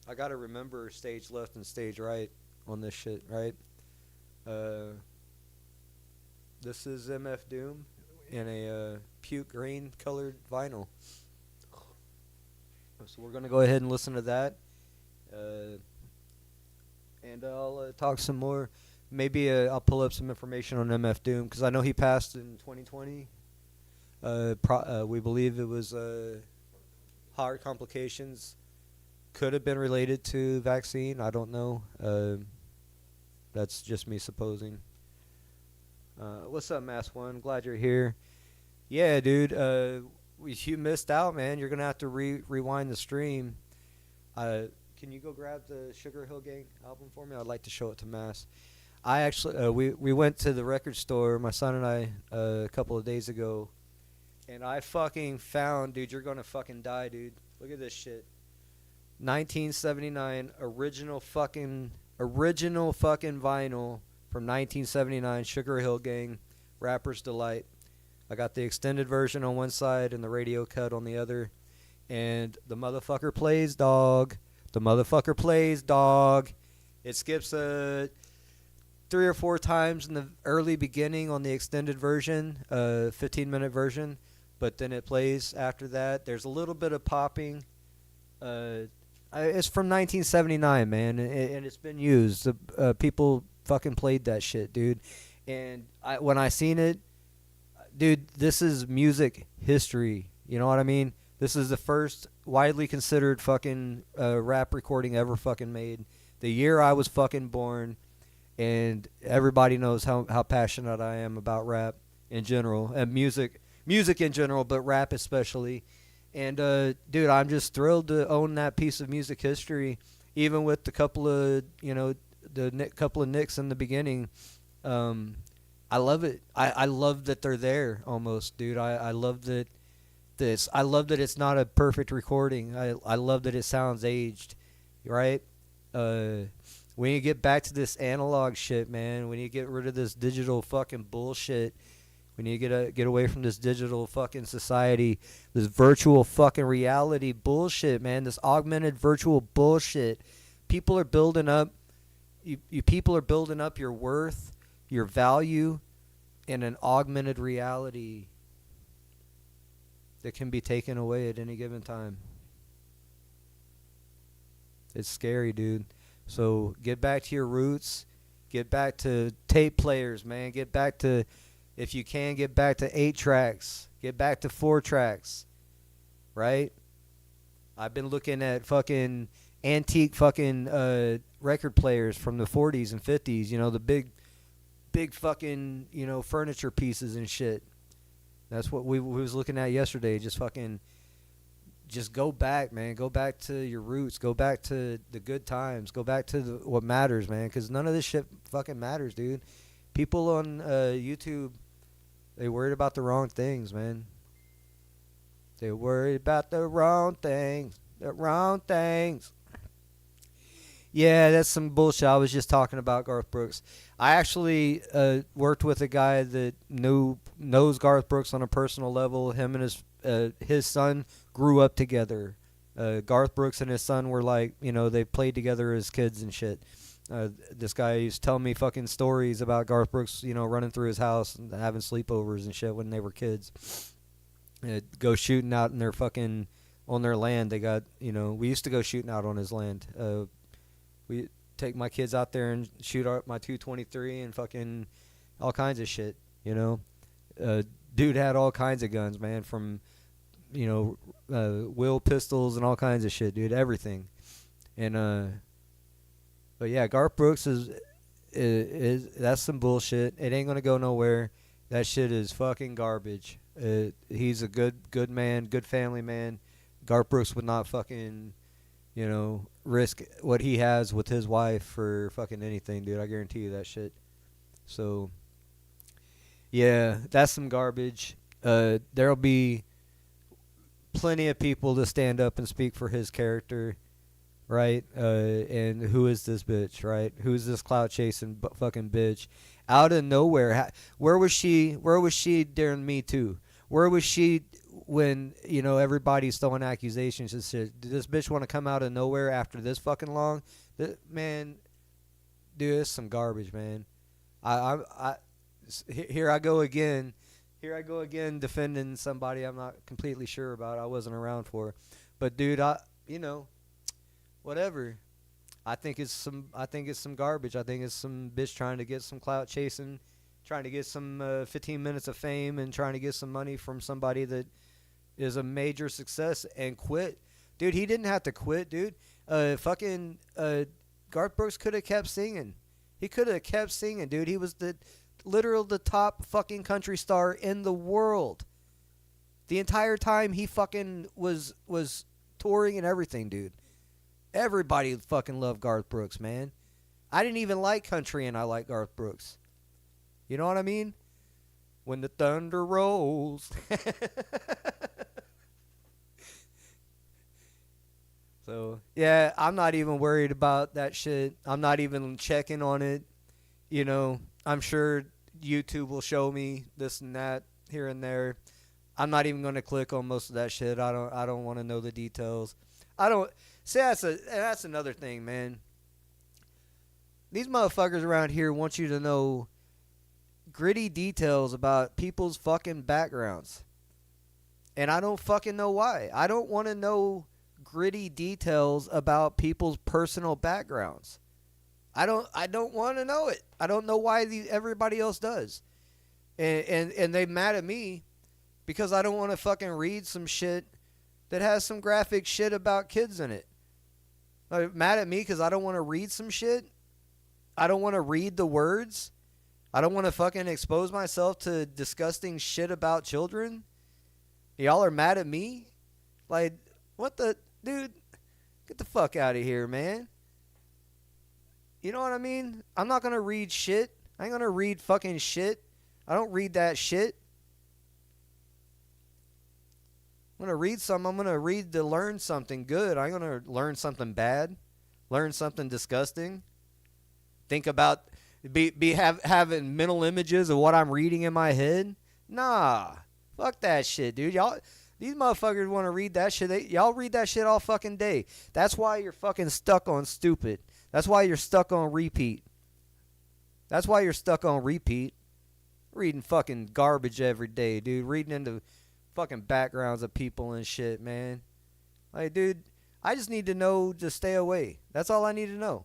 I gotta remember stage left and stage right on this shit, right? This is MF Doom in a puke green colored vinyl. So we're gonna go ahead and listen to that. And I'll talk some more. Maybe I'll pull up some information on MF Doom, because I know he passed in 2020. We believe it was heart complications. Could have been related to vaccine. I don't know. That's just me supposing. What's up, Mass One? Glad you're here. Yeah, dude. You missed out, man. You're gonna have to rewind the stream. Can you go grab the Sugar Hill Gang album for me? I'd like to show it to Mass. I actually we went to the record store, my son and I, a couple of days ago, and I fucking found, dude, you're gonna fucking die, dude. Look at this shit. 1979 original fucking vinyl from 1979, Sugar Hill Gang, Rapper's Delight. I got the extended version on one side and the radio cut on the other, and the motherfucker plays, dog. The motherfucker plays, dog. It skips 3 or 4 times in the early beginning on the extended version, 15-minute version, but then it plays after that. There's a little bit of popping. It's from 1979, man, and it's been used. People fucking played that shit, dude. And when I seen it, dude, this is music history. You know what I mean? This is the first widely considered fucking rap recording ever fucking made. The year I was fucking born, and everybody knows how passionate I am about rap in general, and music in general, but rap especially. And dude, I'm just thrilled to own that piece of music history, even with the couple of couple of nicks in the beginning. I love it. I love that they're there almost, dude. I love that. I love that it's not a perfect recording. I love that it sounds aged, right? We need to get back to this analog shit, man. We need to get rid of this digital fucking bullshit. We need to get away from this digital fucking society, this virtual fucking reality bullshit, man. This augmented virtual bullshit. People are building up. You people are building up your worth, your value, in an augmented reality that can be taken away at any given time. It's scary, dude. So get back to your roots. Get back to tape players, man. Get back to, if you can, get back to 8 tracks. Get back to 4 tracks. Right? I've been looking at fucking antique fucking record players from the 40s and 50s. You know, the big fucking, you know, furniture pieces and shit. That's what we was looking at yesterday. Just go back, man. Go back to your roots. Go back to the good times. Go back to what matters, man. Because none of this shit fucking matters, dude. People on YouTube, they worried about the wrong things, man. They worried about the wrong things. The wrong things. Yeah, that's some bullshit. I was just talking about Garth Brooks. I actually worked with a guy that knows Garth Brooks on a personal level. Him and his son grew up together. Garth Brooks and his son were like, you know, they played together as kids and shit. This guy used to tell me fucking stories about Garth Brooks, you know, running through his house and having sleepovers and shit when they were kids. Go shooting out in their fucking, on their land. They got, you know, we used to go shooting out on his land. We take my kids out there and shoot out my 223 and fucking all kinds of shit, you know. Dude had all kinds of guns, man, from, you know, wheel pistols and all kinds of shit, dude, everything. And, but yeah, Garth Brooks is that's some bullshit. It ain't gonna go nowhere. That shit is fucking garbage. He's a good man, good family man. Garth Brooks would not fucking, you know, risk what he has with his wife for fucking anything, dude. I guarantee you that shit. So, yeah, that's some garbage. There'll be plenty of people to stand up and speak for his character, right? And who is this bitch, right? Who's this clout chasing fucking bitch? Out of nowhere. Where was she during Me Too? Where was she when, you know, everybody's throwing accusations and shit? Did this bitch want to come out of nowhere after this fucking long? Man, dude, it's some garbage, man. Here I go again. Here I go again defending somebody I'm not completely sure about. I wasn't around for. But dude, you know, whatever. I think it's some garbage. I think it's some bitch trying to get some clout chasing, trying to get some 15 minutes of fame and trying to get some money from somebody that is a major success and quit. Dude, he didn't have to quit, dude. Garth Brooks could have kept singing. He could have kept singing, dude. He was the top fucking country star in the world. The entire time he fucking was touring and everything, dude. Everybody fucking loved Garth Brooks, man. I didn't even like country and I like Garth Brooks. You know what I mean? When the thunder rolls. So, yeah, I'm not even worried about that shit. I'm not even checking on it. You know, I'm sure YouTube will show me this and that here and there. I'm not even going to click on most of that shit. I don't want to know the details. I don't see that's another thing, man. These motherfuckers around here want you to know gritty details about people's fucking backgrounds. And I don't fucking know why. I don't want to know gritty details about people's personal backgrounds. I don't want to know it. I don't know why everybody else does. And they mad at me because I don't want to fucking read some shit that has some graphic shit about kids in it. They're mad at me because I don't want to read some shit. I don't want to read the words. I don't want to fucking expose myself to disgusting shit about children. Y'all are mad at me? Like, what the... Dude, get the fuck out of here, man. You know what I mean? I'm not going to read shit. I ain't going to read fucking shit. I don't read that shit. I'm going to read something. I'm going to read to learn something good. I ain't going to learn something bad. Learn something disgusting. Think about... having mental images of what I'm reading in my head? Nah. Fuck that shit, dude. Y'all... These motherfuckers want to read that shit. Y'all read that shit all fucking day. That's why you're fucking stuck on stupid. That's why you're stuck on repeat. That's why you're stuck on repeat. Reading fucking garbage every day, dude. Reading into fucking backgrounds of people and shit, man. Like, dude, I just need to know to stay away. That's all I need to know.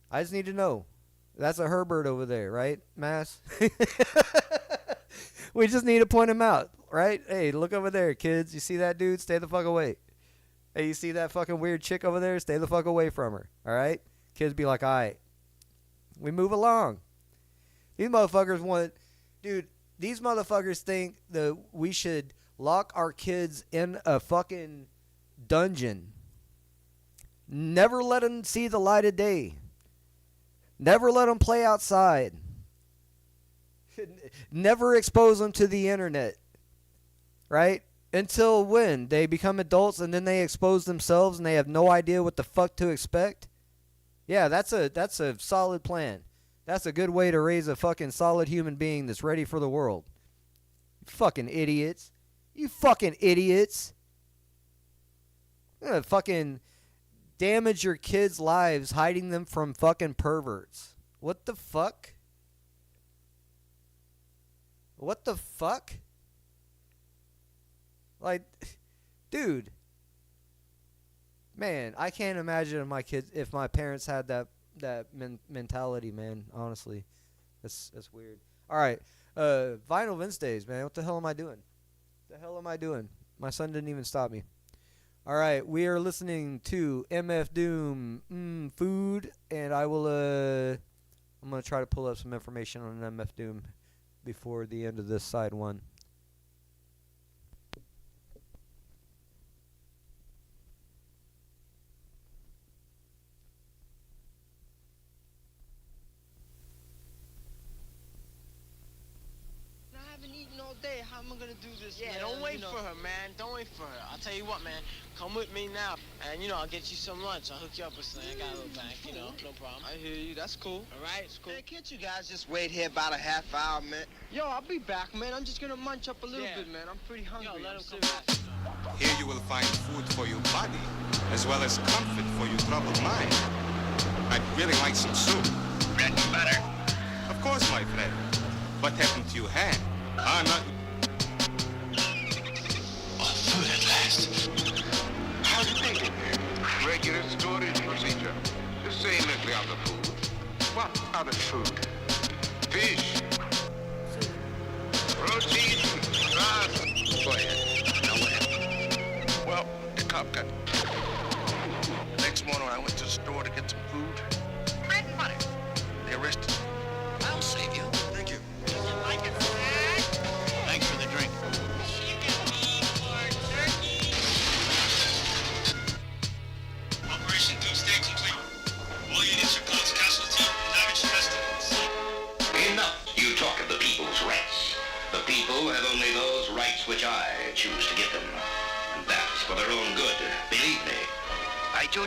I just need to know. That's a Herbert over there, right, Mass? We just need to point him out. Right? Hey, look over there, kids. You see that dude? Stay the fuck away. Hey, you see that fucking weird chick over there? Stay the fuck away from her. All right? Kids be like, all right. We move along. These motherfuckers want... Dude, these motherfuckers think that we should lock our kids in a fucking dungeon. Never let them see the light of day. Never let them play outside. Never expose them to the internet. Right? Until when? They become adults and then they expose themselves and they have no idea what the fuck to expect? Yeah, that's a solid plan. That's a good way to raise a fucking solid human being that's ready for the world. You fucking idiots. You fucking idiots. Fucking damage your kids' lives hiding them from fucking perverts. What the fuck? What the fuck? Like, dude. Man, I can't imagine if my parents had that mentality, man. Honestly, that's weird. All right, Vinyl Wednesdays, man. What the hell am I doing? My son didn't even stop me. All right, we are listening to MF Doom, Food, and I'm gonna try to pull up some information on MF Doom before the end of this side one. How am I gonna do this, yeah, man? Don't wait for her, man. Don't wait for her. I'll tell you what, man. Come with me now, and, I'll get you some lunch. I'll hook you up with something. I got a little bank, no problem. I hear you. That's cool. All right, it's cool. Man, can't you guys just wait here about a half hour, man? Yo, I'll be back, man. I'm just gonna munch up a little bit, man. I'm pretty hungry. Yo, let him come back. Here you will find food for your body, as well as comfort for your troubled mind. I'd really like some soup. Bread and butter. Of course, my friend. What haven't you had? Nothing. Food at last. How do you make it? Regular storage procedure. The same as the other food. What other food? Fish. Protein. Grass. Go ahead. Now what happened? Well, the cop got... Next morning I went to the store to get some food. Bread and butter. They arrested me. I'll save you. Thank you. Like it, thanks for the drink. Operation Doomsday complete. All units are close casualty, damage tested. Enough. You talk of the people's rights. The people have only those rights which I choose to give them. And that's for their own good. Believe me. I do.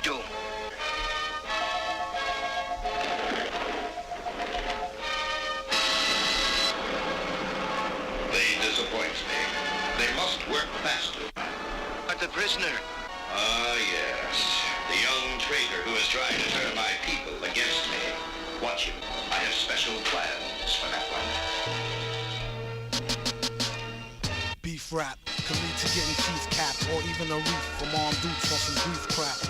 They disappoint me. They must work faster. But the prisoner... Ah, yes. The young traitor who is trying to turn my people against me. Watch him. I have special plans for that one. Beef rap can lead to getting teeth capped or even a reef from armed dudes on some grief crap.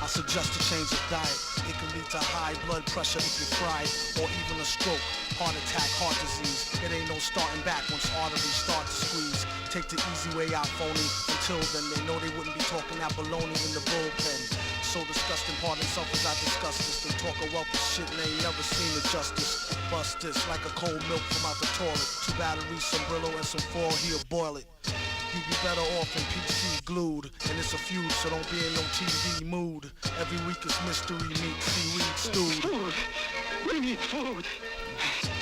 I suggest a change of diet. It can lead to high blood pressure if you fry it, or even a stroke, heart attack, heart disease. It ain't no starting back once arteries start to squeeze. Take the easy way out, phony. Until then, they know they wouldn't be talking that baloney in the bullpen. So disgusting, pardon self as I discuss this. They talk a wealth of shit and they ain't never seen the justice. Bust this like a cold milk from out the toilet. 2 batteries, some Brillo, and some foil, he'll boil it. You'd be better off in PC glued. And it's a feud, so don't be in no TV mood. Every week is mystery meat, seaweed stewed. Food! We need food!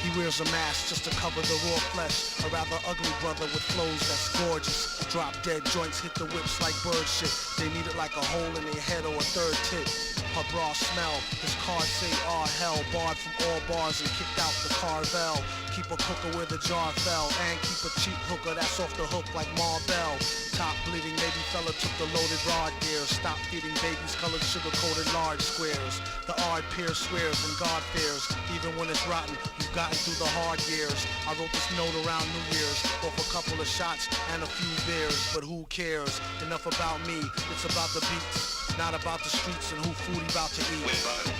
He wears a mask just to cover the raw flesh. A rather ugly brother with flows that's gorgeous. Drop dead joints hit the whips like bird shit. They need it like a hole in their head or a third tit. Her bra smell, his cards say ah hell. Barred from all bars and kicked out the Carvel. Keep a cooker where the jar fell. And keep a cheap hooker that's off the hook like Marvel. Top bleeding, maybe fella took the loaded rod gear. Stop feeding babies colored sugar-coated large squares. The odd peer swears and God fears. Even when it's rotten, you've gotten through the hard years. I wrote this note around New Year's. Off a couple of shots and a few beers. But who cares? Enough about me, it's about the beats. Not about the streets and who food he about to eat.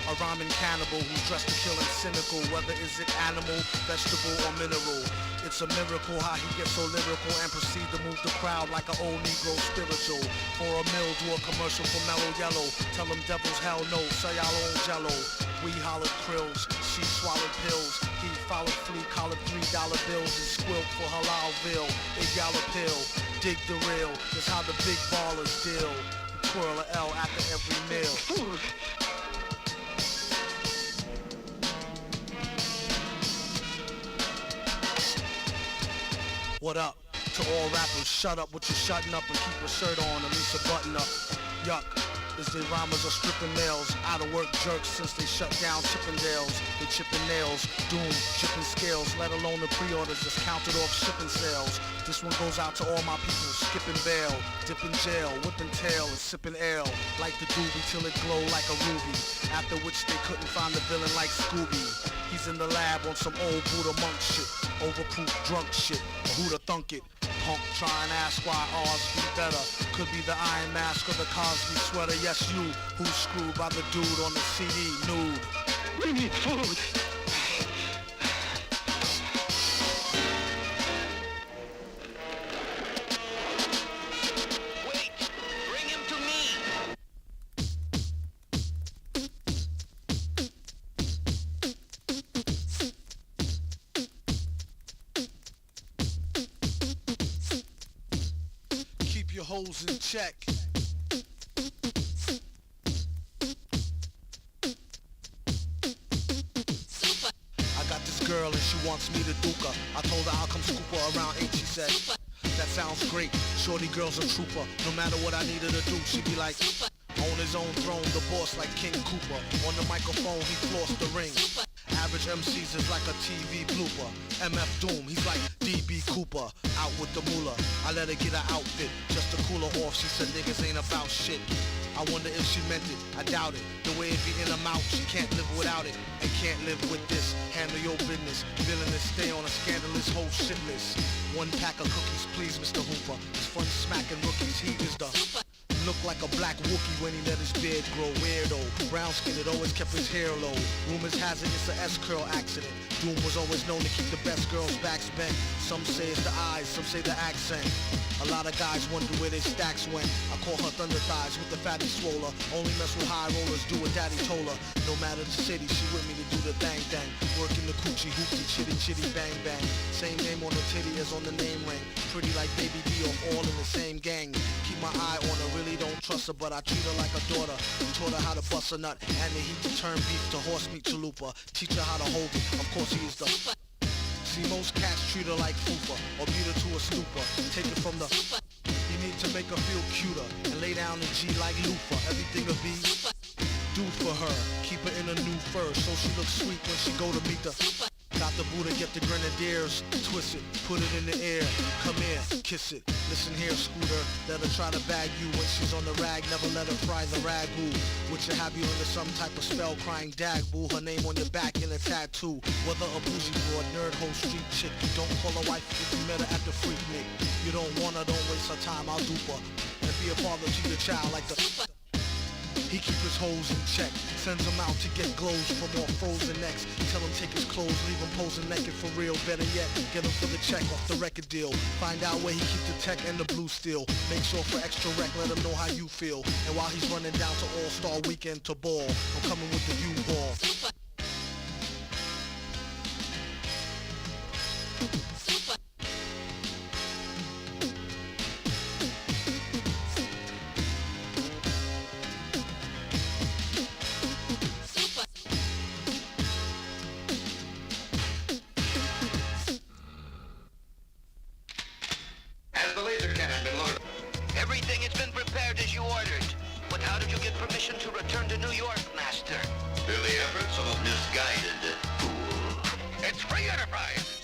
A rhyming cannibal who's dressed to kill and cynical. Whether is it animal, vegetable, or mineral. It's a miracle how he gets so lyrical and proceed to move the crowd like an old Negro spiritual. For a meal, do a commercial for Mellow Yellow. Tell them devils hell no, say y'all own jello. We hollered krills, she swallowed pills. He followed flea, collared $3 bills and squilk for Halalville. A y'all pill, dig the real. It's how the big ballers deal. Twirl a L after every meal. Food! What up? To all rappers, shut up what you're shutting up and keep a shirt on, at least a button up. Yuck. is they rhymers are stripping males. Out of work jerks since they shut down Chippendales. They chipping nails, doom, chipping scales, let alone the pre-orders that's counted off shipping sales. This one goes out to all my people skipping bail, dipping jail, whipping tail and sipping ale. Like the doobie till it glow like a ruby. After which they couldn't find the villain like Scooby. He's in the lab on some old Buddha monk shit, overproof drunk shit, who'da thunk it? Punk try and ask why ours be better. Could be the Iron Mask or the Cosby sweater. Yes, you, who's screwed by the dude on the CD, nude. We need food. Holes in check. I got this girl and she wants me to duke her. I told her I'll come scoop her around 8, she said. That sounds great, shorty girl's a trooper. No matter what I need her to do, she be like, on his own throne, the boss like King Cooper. On the microphone, he flossed the ring. Average MCs is like a TV blooper. MF Doom, he's like DB Cooper. Out with the moolah, I let her get her outfit just to cool her off. She said niggas ain't about shit. I wonder if she meant it, I doubt it. The way it be in her mouth, she can't live without it. And can't live with this, handle your business. Villainous, stay on a scandalous whole shit list. One pack of cookies, please Mr. Hooper. It's fun smacking rookies, he is the look like a black Wookie when he let his beard grow. Weirdo, brown skin, it always kept his hair low. Rumors has it it's a S-curl accident. Doom was always known to keep the best girls' backs bent. Some say it's the eyes, some say the accent. A lot of guys wonder where their stacks went. I call her thunder thighs with the fatty swoller. Only mess with high rollers, do what daddy told her. No matter the city, she with me to do the thang thang. Working the coochie hoopty, chitty chitty bang bang. Same name on the titty as on the name ring. Pretty like Baby D off all in the same gang. Keep my eye on her, really don't trust her, but I treat her like a daughter. Taught her how to bust a nut and the heat to turn beef to horse meat chalupa. Teach her how to hold it, of course he is the See, most cats treat her like fupa or beat her to a stupor. Take it from the you need to make her feel cuter and lay down the G like loofah. Everything will be do for her. Keep her in a new fur so she looks sweet when she go to meet the got the Buddha, get the grenadiers, twist it, put it in the air, come here, kiss it, listen here, Scooter, let her try to bag you when she's on the rag, never let her fry the ragu, which will have you into some type of spell crying dag, boo, her name on your back in a tattoo, whether a bougie broad, nerd hoe, street chick, don't call her wife if you met her at the freak nick, you don't want her, don't waste her time, I'll dupe her, and be a father to your child like the he keep his hoes in check, sends them out to get glows from more frozen necks. Tell him take his clothes, leave him posing naked for real. Better yet, get him for the check off the record deal. Find out where he keep the tech and the blue steel. Make sure for extra rec, let him know how you feel. And while he's running down to All-Star Weekend to ball, I'm coming with the U-Ball. permission to return to New York, Master. Through the efforts of a misguided fool. It's free enterprise.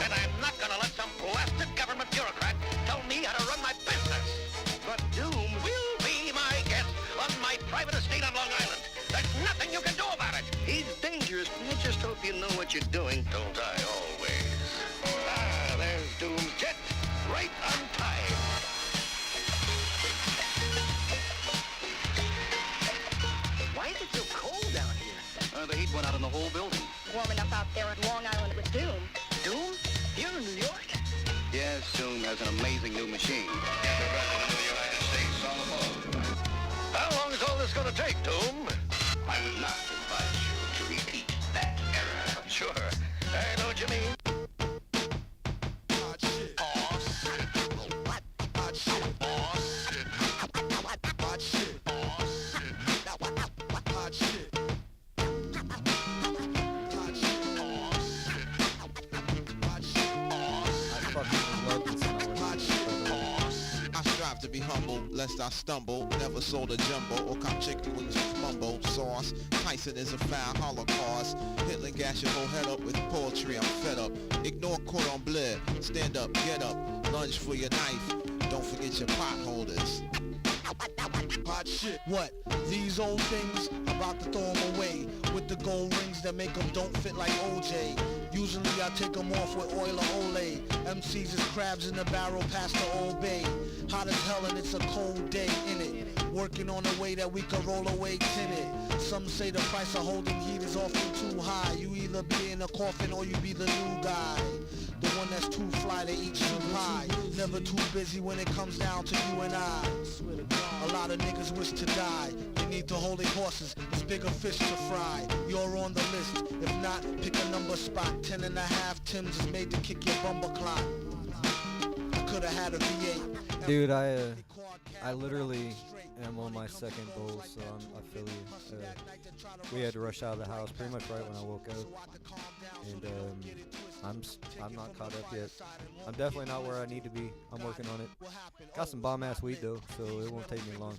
And I'm not gonna let some blasted government bureaucrat tell me how to run my business. But Doom will be my guest on my private estate on Long Island. There's nothing you can do about it. He's dangerous. I just hope you know what you're doing. Don't I always? Ah, there's Doom's jet. Right on time. Why is it so cold down here? The heat went out in the whole building. Warm enough out there on Long Island with Doom. Doom? Here in New York? Yes, Doom has an amazing new machine. The President of the United States on the phone. How long is all this going to take, Doom? I would not advise you to repeat that error. Sure. I know what you mean. To be humble, lest I stumble. Never sold a jumbo or cop chicken wings with mumbo sauce. Tyson is a foul holocaust. Hitler gas your whole head up with poetry, I'm fed up. Ignore cordon bleu, stand up, get up. Lunge for your knife, don't forget your pot holders. Hot shit. What? These old things, about to throw them away. With the gold rings that make them don't fit like OJ. Usually I take them off with oil or Olay. MCs is crabs in the barrel past the Old Bay. Hot as hell and it's a cold day in it. Working on a way that we can roll away tinted. Some say the price of holding heat is often too high. You either be in a coffin or you be the new guy. The one that's too fly to eat too pie. Never too busy when it comes down to you and I. A lot of niggas wish to die. They need to hold their horses. It's bigger fish to fry. You're on the list. If not, pick a number spot. 10 and a half Tims is made to kick your bumper clock. I could've had a V8. Dude, I literally am on my second bowl, so I feel you. We had to rush out of the house pretty much right when I woke up, and I'm not caught up yet. I'm definitely not where I need to be. I'm working on it. Got some bomb ass weed though, so it won't take me long.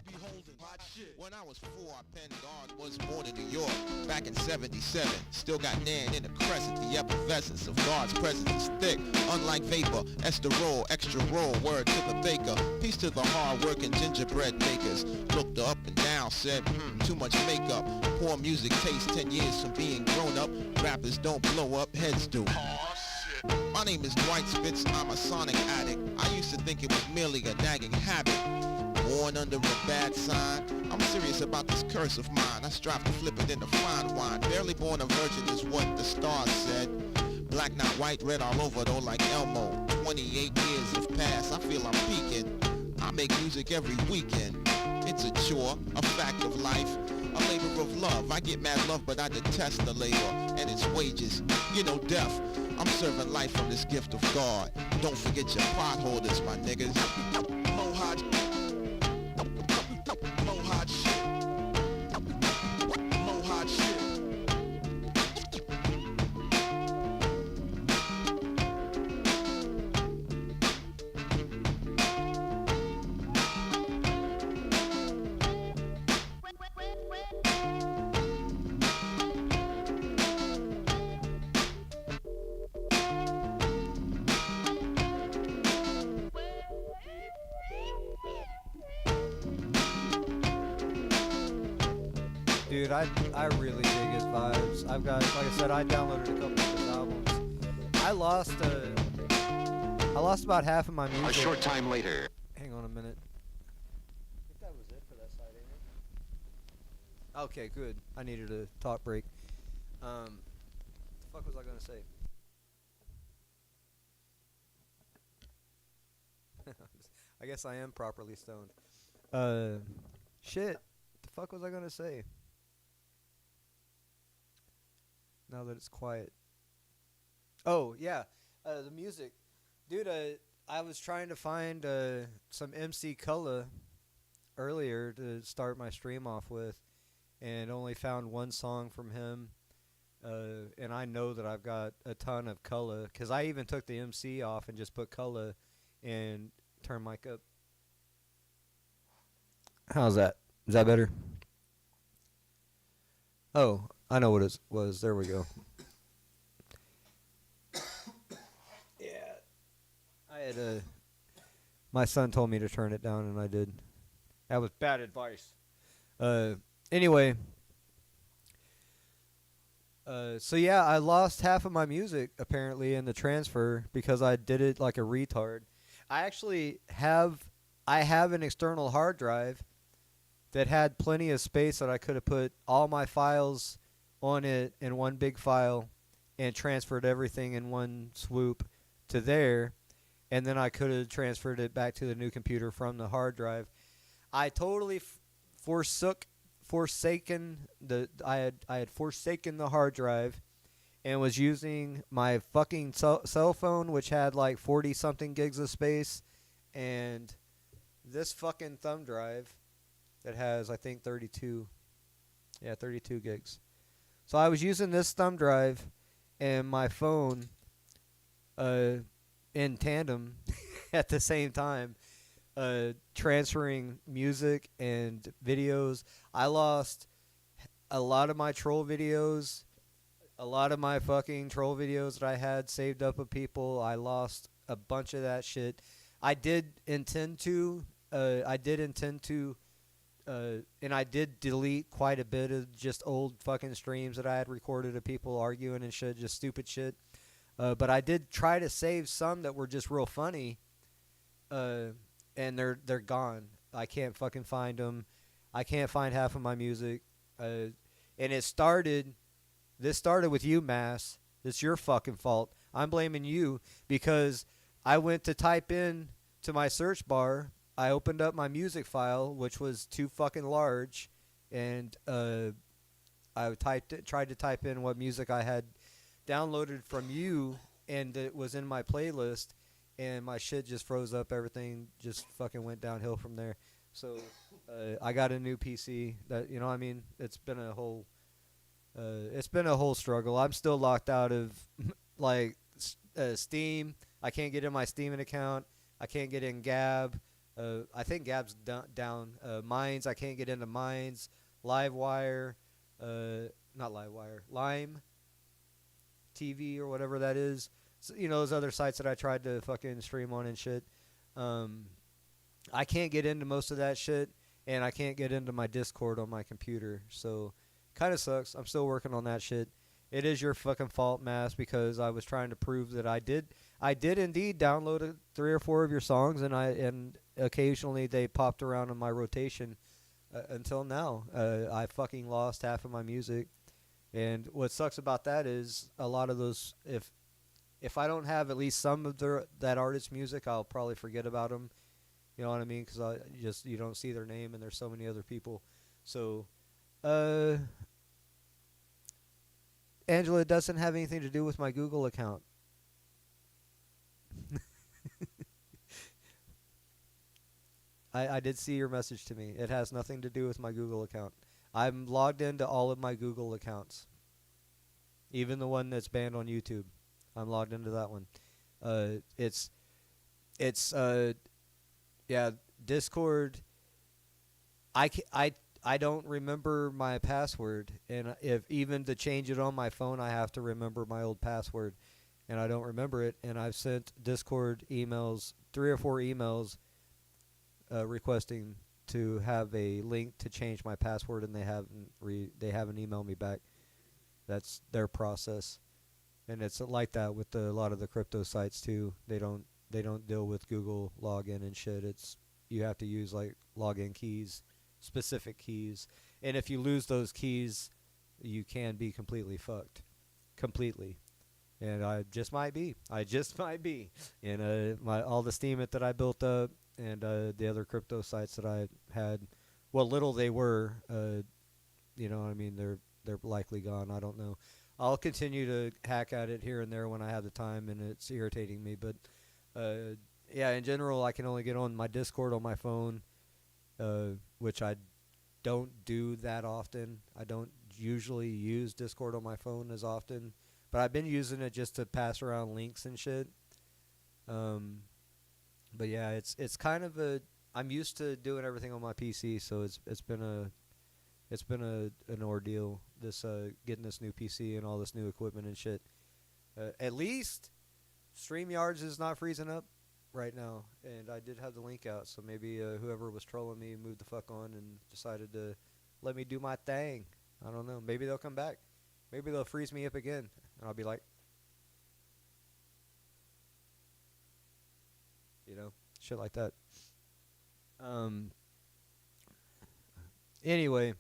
When I was 4, I penned God was born in New York back in 77. Still got Nan in the crescent. The effervescence of God's presence is thick. Unlike vapor, esterol, extra roll, word to the baker. Peace to the hard-working gingerbread makers. Looked up and down, said, too much makeup. Poor music taste, 10 years from being grown up. Rappers don't blow up, heads do. My name is Dwight Spitz, I'm a sonic addict. I used to think it was merely a nagging habit. Born under a bad sign, I'm serious about this curse of mine. I strive to flip it into fine wine. Barely born a virgin is what the stars said. Black not white, red all over though like Elmo. 28 years have passed, I feel I'm peaking. I make music every weekend. It's a chore, a fact of life, a labor of love. I get mad love, but I detest the labor and its wages. You know, death. I'm serving life from this gift of God. Don't forget your pot holders, my niggas. Mohawk. Mohawk shit. Mohawk shit. Dude, I really dig his vibes. I've got, like I said, I downloaded a couple of his albums. I lost about half of my music. A short time later. Hang on a minute. I think that was it for that side, ain't it? Okay, good. I needed a talk break. The fuck was I gonna say? I guess I am properly stoned. Shit. The fuck was I gonna say? Now that it's quiet. Oh, yeah. The music. Dude, I was trying to find some MC Color earlier to start my stream off with, and only found one song from him. And I know that I've got a ton of color, because I even took the MC off and just put color and turned mic up. How's that? Is that better? Oh, I know what it was. There we go. Yeah. I had my son told me to turn it down, and I did. That was bad advice. Anyway. So yeah, I lost half of my music, apparently, in the transfer, because I did it like a retard. I actually have an external hard drive that had plenty of space that I could have put all my files on it in one big file and transferred everything in one swoop to there, and then I could have transferred it back to the new computer from the hard drive. I totally forsaken the hard drive and was using my fucking cell phone, which had like 40 something gigs of space, and this fucking thumb drive that has, I think, 32 gigs. So I was using this thumb drive and my phone in tandem at the same time, transferring music and videos. I lost a lot of my troll videos, a lot of my fucking troll videos that I had saved up of people. I lost a bunch of that shit. I did intend to, and I did delete quite a bit of just old fucking streams that I had recorded of people arguing and shit, just stupid shit. But I did try to save some that were just real funny, and they're gone. I can't fucking find them. I can't find half of my music. And this started with you, Mass. It's your fucking fault. I'm blaming you because I went to type in to my search bar. I opened up my music file, which was too fucking large, and I tried to type in what music I had downloaded from you, and it was in my playlist, and my shit just froze up. Everything just fucking went downhill from there. So I got a new PC. That, you know what I mean? It's been a whole struggle. I'm still locked out of like Steam. I can't get in my Steam account. I can't get in Gab. I think Gab's down. Mines, I can't get into Mines. Livewire, not Livewire, Lime TV or whatever that is. So, you know, those other sites that I tried to fucking stream on and shit. I can't get into most of that shit, and I can't get into my Discord on my computer. So, kind of sucks. I'm still working on that shit. It is your fucking fault, Mass, because I was trying to prove that I did indeed download 3 or 4 of your songs, and occasionally they popped around in my rotation until now. I fucking lost half of my music, and what sucks about that is a lot of those, if I don't have at least some of that artist's music, I'll probably forget about them. You know what I mean? Because you don't see their name, and there's so many other people. So, Angela, it doesn't have anything to do with my Google account. I did see your message to me. It has nothing to do with my Google account. I'm logged into all of my Google accounts. Even the one that's banned on YouTube. I'm logged into that one. Yeah, Discord. I don't remember my password, and if even to change it on my phone, I have to remember my old password, and I don't remember it. And I've sent Discord emails, 3 or 4 emails, requesting to have a link to change my password, and they haven't emailed me back. That's their process, and it's like that with a lot of the crypto sites too. They don't deal with Google login and shit. You have to use like login keys, specific keys, and if you lose those keys, you can be completely fucked, completely. And I just might be, and all the Steam that I built up, and the other crypto sites that I had, well, little they were, you know what I mean, they're likely gone. I don't know. I'll continue to hack at it here and there when I have the time, and it's irritating me, but yeah, in general, I can only get on my Discord on my phone, which I don't do that often. I don't usually use Discord on my phone as often, but I've been using it just to pass around links and shit. But yeah, it's kind of I'm used to doing everything on my PC, so it's been an ordeal, this getting this new PC and all this new equipment and shit. At least StreamYards is not freezing up right now, and I did have the link out, so maybe whoever was trolling me moved the fuck on and decided to let me do my thing. I don't know. Maybe they'll come back. Maybe they'll freeze me up again, and I'll be like, you know, shit like that. Anyway,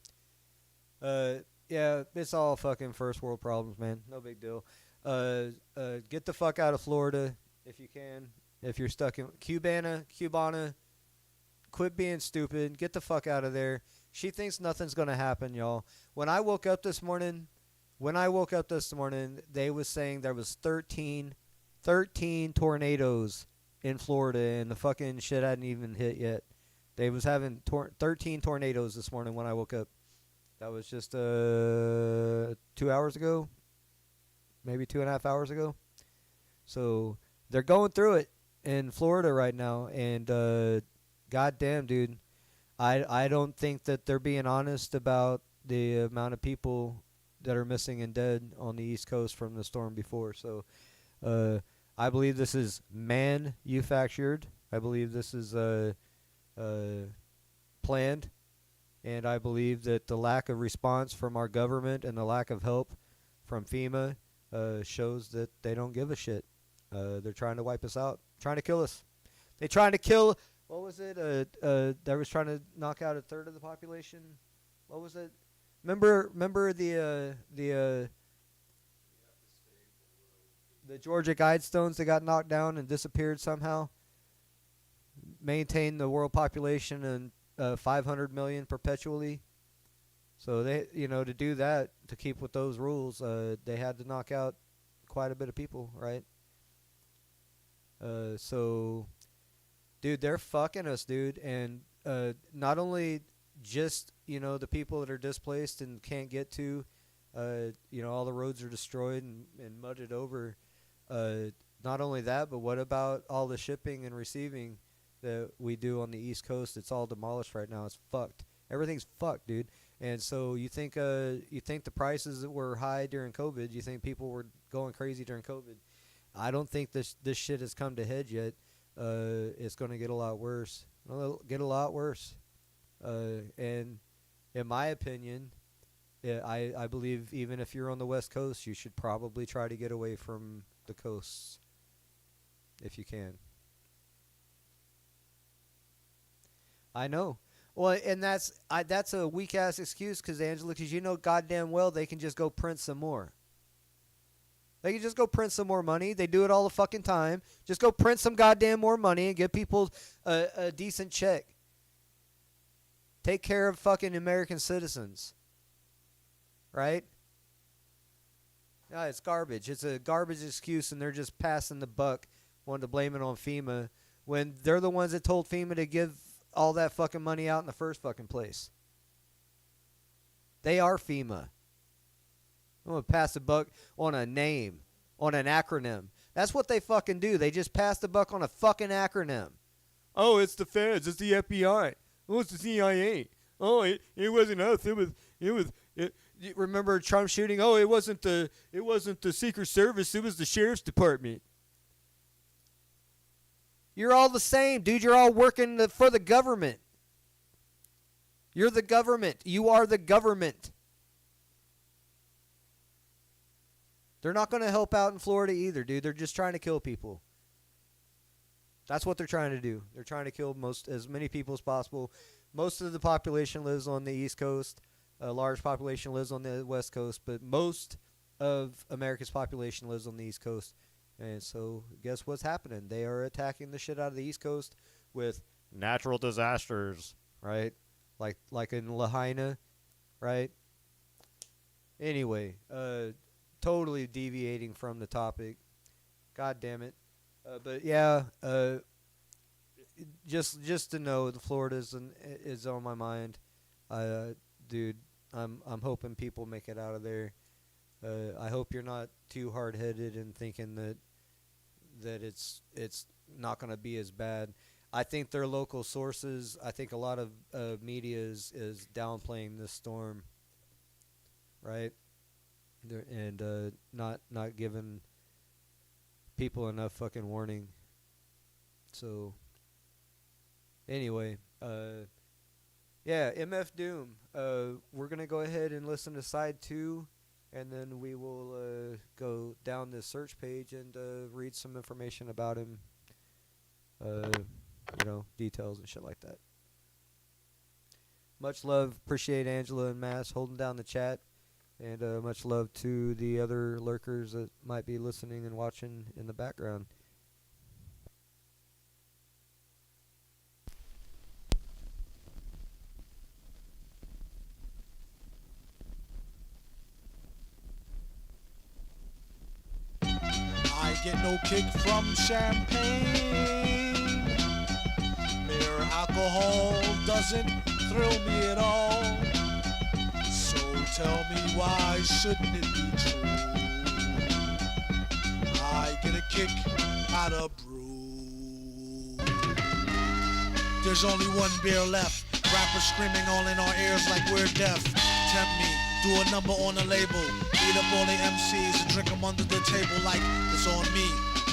yeah, it's all fucking first world problems, man. No big deal. Get the fuck out of Florida if you can. If you're stuck in Cubana, quit being stupid. Get the fuck out of there. She thinks nothing's gonna happen, y'all. When I woke up this morning, they was saying there was 13 tornadoes in Florida, and the fucking shit hadn't even hit yet. They was having 13 tornadoes this morning when I woke up. That was just 2 hours ago, maybe 2.5 hours ago. So they're going through it in Florida right now, and goddamn, dude. I don't think that they're being honest about the amount of people that are missing and dead on the East Coast from the storm before. So I believe this is manufactured. I believe this is planned. And I believe that the lack of response from our government and the lack of help from FEMA shows that they don't give a shit. They're trying to wipe us out, trying to kill us. They're trying to kill, what was it? That was trying to knock out a third of the population. What was it? Remember the Georgia Guidestones that got knocked down and disappeared somehow? Maintain the world population and 500 million perpetually. So they, to do that, to keep with those rules, they had to knock out quite a bit of people, right? So, dude, they're fucking us, dude. And not only just, the people that are displaced and can't get to, all the roads are destroyed and mudded over. Not only that, but what about all the shipping and receiving that we do on the East Coast? It's all demolished right now. It's fucked. Everything's fucked, dude. And so you think the prices that were high during COVID, you think people were going crazy during COVID. I don't think this shit has come to head yet. It's going to get a lot worse. It'll get a lot worse. And in my opinion, I believe even if you're on the West Coast, you should probably try to get away from the coasts if you can. I know. Well, and that's a weak ass excuse, Angela, because goddamn well they can just go print some more. They can just go print some more money. They do it all the fucking time. Just go print some goddamn more money and give people a decent check. Take care of fucking American citizens. Right? Yeah, it's garbage. It's a garbage excuse, and they're just passing the buck, wanting to blame it on FEMA, when they're the ones that told FEMA to give all that fucking money out in the first fucking place. They are FEMA. I'm going to pass the buck on a name, on an acronym. That's what they fucking do. They just pass the buck on a fucking acronym. Oh, it's the feds. It's the FBI. Oh, it's the CIA. Oh, it wasn't us. It was. Remember Trump shooting? Oh, it wasn't the Secret Service. It was the Sheriff's Department. You're all the same, dude. You're all working for the government. You're the government. You are the government. They're not going to help out in Florida either, dude. They're just trying to kill people. That's what they're trying to do. They're trying to kill as many people as possible. Most of the population lives on the East Coast. A large population lives on the West Coast, but most of America's population lives on the East Coast. And so, guess what's happening? They are attacking the shit out of the East Coast with natural disasters, right? Like in Lahaina, right? Anyway, totally deviating from the topic. God damn it. But yeah, just to know, the Florida is on my mind. Dude, I'm hoping people make it out of there. I hope you're not too hard-headed and thinking that it's not going to be as bad. I think their local sources, I think a lot of media is downplaying this storm, right? And not giving people enough fucking warning. So anyway, yeah, MF Doom. We're gonna go ahead and listen to side 2. And then we will go down this search page and read some information about him. Details and shit like that. Much love. Appreciate Angela and Mass holding down the chat. And much love to the other lurkers that might be listening and watching in the background. I get no kick from champagne. Mere alcohol doesn't thrill me at all. So tell me, why shouldn't it be true? I get a kick out of brew. there's only one beer left. Rappers screaming all in our ears like we're deaf. Tempt me, do a number on a label. Eat up all the MCs and drink them under the table like it's on me.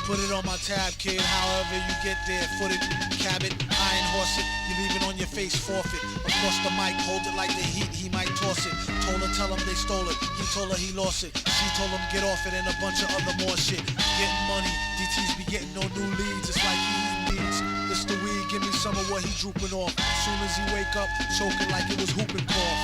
Put it on my tab, kid, however you get there. Foot it, cab it, iron horse it. You leave it on your face, forfeit. Across the mic, hold it like the heat, he might toss it. Told her, tell him they stole it. He told her he lost it. She told him get off it and a bunch of other more shit. Getting money, DTs be getting no new leads. It's like he eating beats. It's the weed, give me some of what he drooping off. Soon as he wake up, choking like it was whooping cough.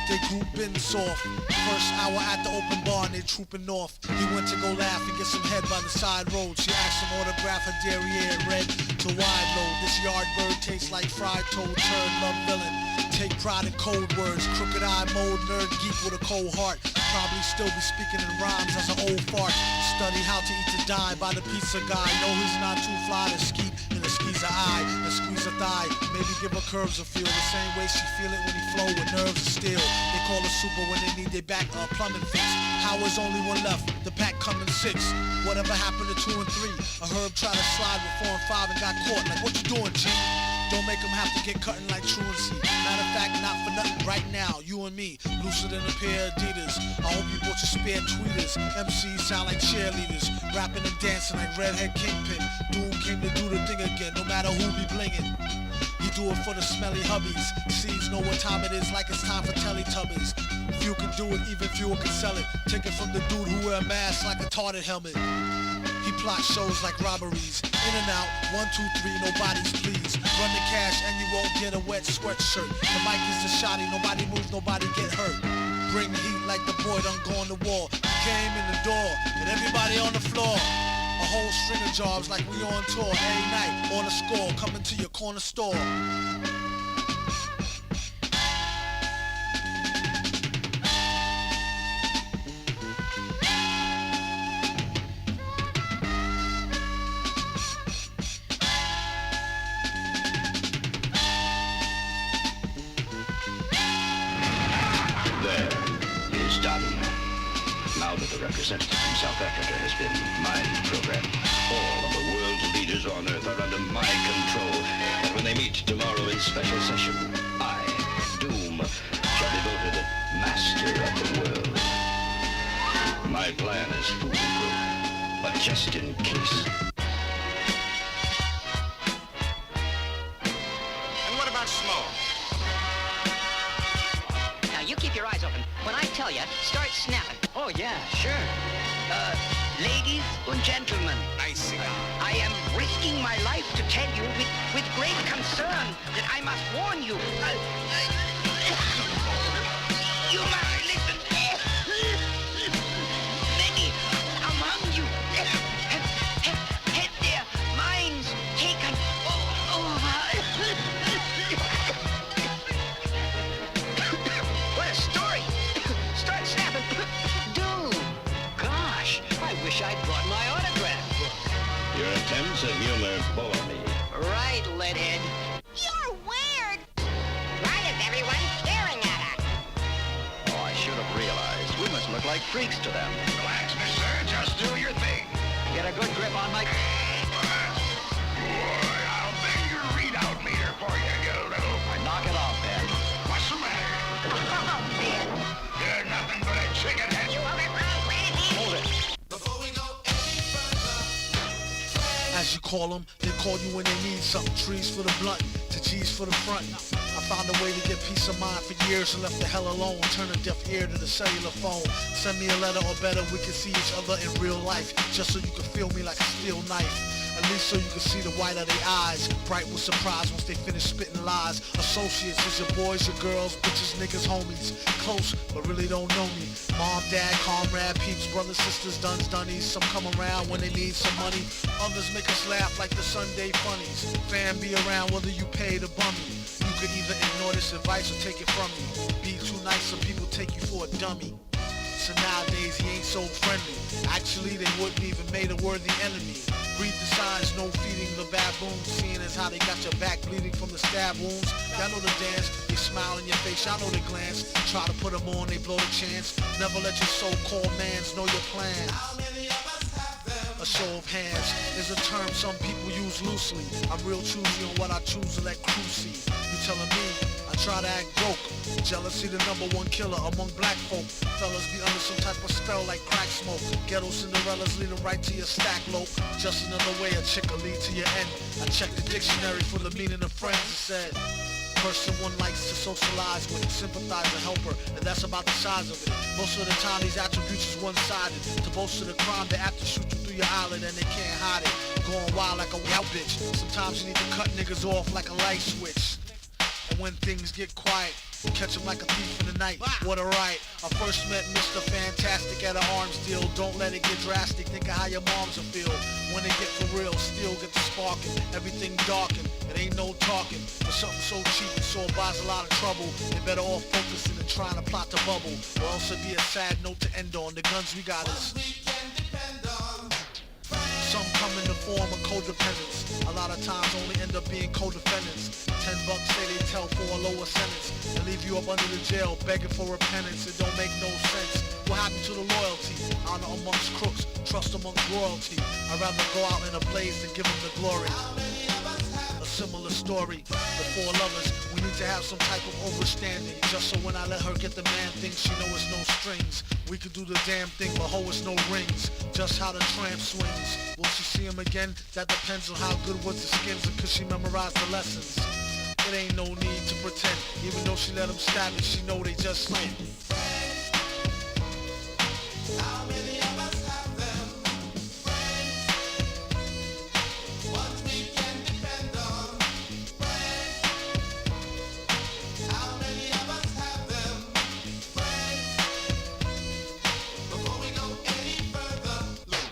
They groupin' soft. First hour at the open bar and they trooping north. He went to go laugh and get some head by the side road. She asked him autograph her derriere, red to wide load. This yard bird tastes like fried toad, turd, love villain. Take pride in code words, crooked eye mode, nerd geek with a cold heart. Probably still be speaking in rhymes as an old fart. Study how to eat to die by the pizza guy. No, he's not too fly to skeet in the squeeze a eye, and squeeze a thigh. Maybe give her curves a feel the same way she feel it when he flow with nerves of steel. They call her super when they need their back plumbing fix. How is only one left? The pack coming 6. Whatever happened to 2 and 3? A herb tried to slide with 4 and 5 and got caught. Like what you doing, G? Don't make them have to get cutting like truancy. Matter of fact, not for nothing right now. You and me, looser than a pair of Adidas. I hope you bought your spare tweeters. MCs sound like cheerleaders, rapping and dancing like redhead kingpin. Doom came to do the thing again, no matter who be blingin'. He do it for the smelly hubbies. Seeds know what time it is, like it's time for Teletubbies. Few can do it, even fewer can sell it. Take it from the dude who wear a mask like a tarted helmet. He plot shows like robberies. In and out, 1, 2, 3, nobody's pleased. Run the cash and you won't get a wet sweatshirt. The mic is the shotty, nobody moves, nobody get hurt. Bring the heat like the boy done go on the wall. He came in the door and everybody on the floor. A whole string of jobs like we on tour. Every night, on a score, coming to your corner store. Representative from South Africa has been my program. All of the world's leaders on Earth are under my control. And when they meet tomorrow in special session, I, Doom, shall be voted master of the world. My plan is foolproof, but just in case. And what about smoke? Now you keep your eyes open. When I tell you, start snapping. Oh yeah, sure. Ladies and gentlemen, nice cigar. I am risking my life to tell you with great concern that I must warn you. You must listen. Many among you had their minds taken over. What a story! Start snapping. Dude, gosh, I wish I'd brought my autograph book. Your attempts at humor bore me. Right, Leadhead. You're weird. Why is everyone staring at us? Oh, I should have realized. We must look like freaks to them. Relax, mister. Just do your thing. Get a good grip on my... Boy, I'll bang your readout meter for you, you little... Knock it off, Ben. What's the matter? Oh, Ben. You're nothing but a chicken head. You overgrown crazy. Hold it. As you call them, they call you when they need something. Trees for the blunt, to G's for the front. I found a way to get peace of mind for years and left the hell alone. Turn a deaf ear to the cellular phone. Send me a letter or better, we can see each other in real life. Just so you can feel me like a steel knife. At least so you can see the white of their eyes. Bright with surprise once they finish spitting lies. Associates is your boys, your girls, bitches, niggas, homies. Close, but really don't know me. Mom, dad, comrade, peeps, brothers, sisters, duns, dunnies. Some come around when they need some money. Others make us laugh like the Sunday funnies. Fam be around whether you pay to bum me. You could either ignore this advice or take it from me. Be too nice, some people take you for a dummy. So nowadays he ain't so friendly. Actually, they wouldn't even made a worthy enemy. Read the signs, no feeding the baboons. Seeing as how they got your back bleeding from the stab wounds. Y'all know the dance, they smile in your face, y'all know the glance. Try to put them on, they blow the chance. Never let your so-called mans know your plan. How many of us have them? A show of hands is a term some people use loosely. I'm real choosy on what I choose to let crew see. You telling me I try to act broke? Jealousy the #1 killer among black folk. Fellas be under some type of spell like crack smoke. Ghetto Cinderellas leading right to your stack lope. Just another way a chick will lead to your end. I checked the dictionary for the meaning of friends. It said, person one likes to socialize with, sympathize and help her, and that's about the size of it. Most of the time these attributes is one-sided. To boast of the crime, they have to shoot you through your eyelid and they can't hide it. Going wild like a wild bitch. Sometimes you need to cut niggas off like a light switch. And when things get quiet, catch him like a thief in the night. What a right. I first met Mr. Fantastic at an arms deal. Don't let it get drastic. Think of how your moms will feel when they get for real. Still get the sparking. Everything darkened. It ain't no talking. For something so cheap and so it buys a lot of trouble. They better all focusing and trying to plot the bubble. Or else it'd be a sad note to end on. The guns we got is... Some come in the form of codependence. A lot of times only end up being co-defendants. $10 say they tell for a lower sentence and leave you up under the jail begging for repentance. It don't make no sense. What happened to the loyalty? Honor amongst crooks, trust amongst royalty. I'd rather go out in a blaze than give them the glory. A similar story. The four lovers, we need to have some type of overstanding. Just so when I let her get the man thing, she know it's no strings. We could do the damn thing, but ho, it's no rings. Just how the tramp swings. Will she see him again? That depends on how good was the skins and could she memorize the lessons. It ain't no need to pretend. Even though she let him stab it, she know they just like. How many of us have them? Friends. Ones we can depend on. Friends. How many of us have them? Friends. Before we go any further, look.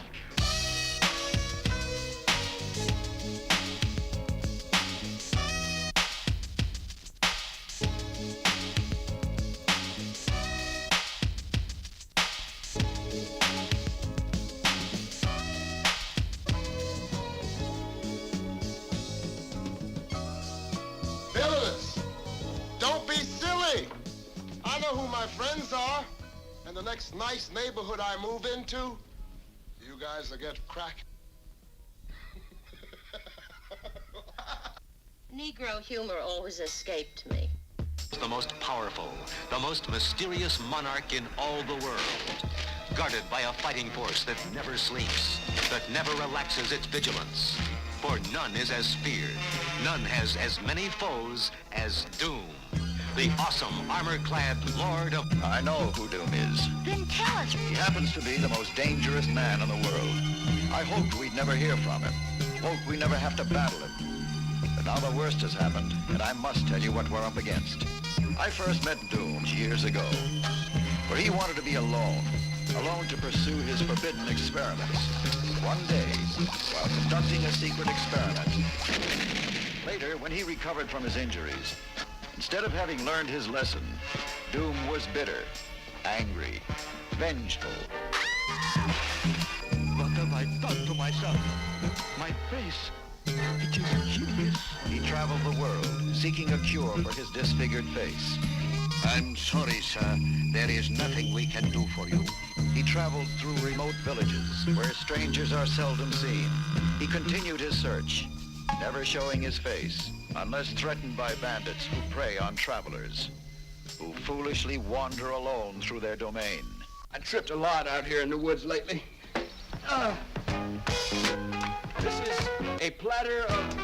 Villainous! Don't be silly! I know who my friends are, and the next nice neighborhood I move into, you guys will get cracked. Negro humor always escaped me. The most powerful, the most mysterious monarch in all the world. Guarded by a fighting force that never sleeps, that never relaxes its vigilance. For none is as feared, none has as many foes as Doom. The awesome, armor-clad Lord of... I know who Doom is. Then tell us. He happens to be the most dangerous man in the world. I hoped we'd never hear from him. Hoped we never have to battle him. But now the worst has happened, and I must tell you what we're up against. I first met Doom years ago, where he wanted to be alone to pursue his forbidden experiments. One day, while conducting a secret experiment, later, when he recovered from his injuries, instead of having learned his lesson, Doom was bitter, angry, vengeful. What have I done to myself? My face, it is hideous. He traveled the world, seeking a cure for his disfigured face. I'm sorry, sir. There is nothing we can do for you. He traveled through remote villages where strangers are seldom seen. He continued his search, never showing his face, unless threatened by bandits who prey on travelers, who foolishly wander alone through their domain. I tripped a lot out here in the woods lately. This is a platter of...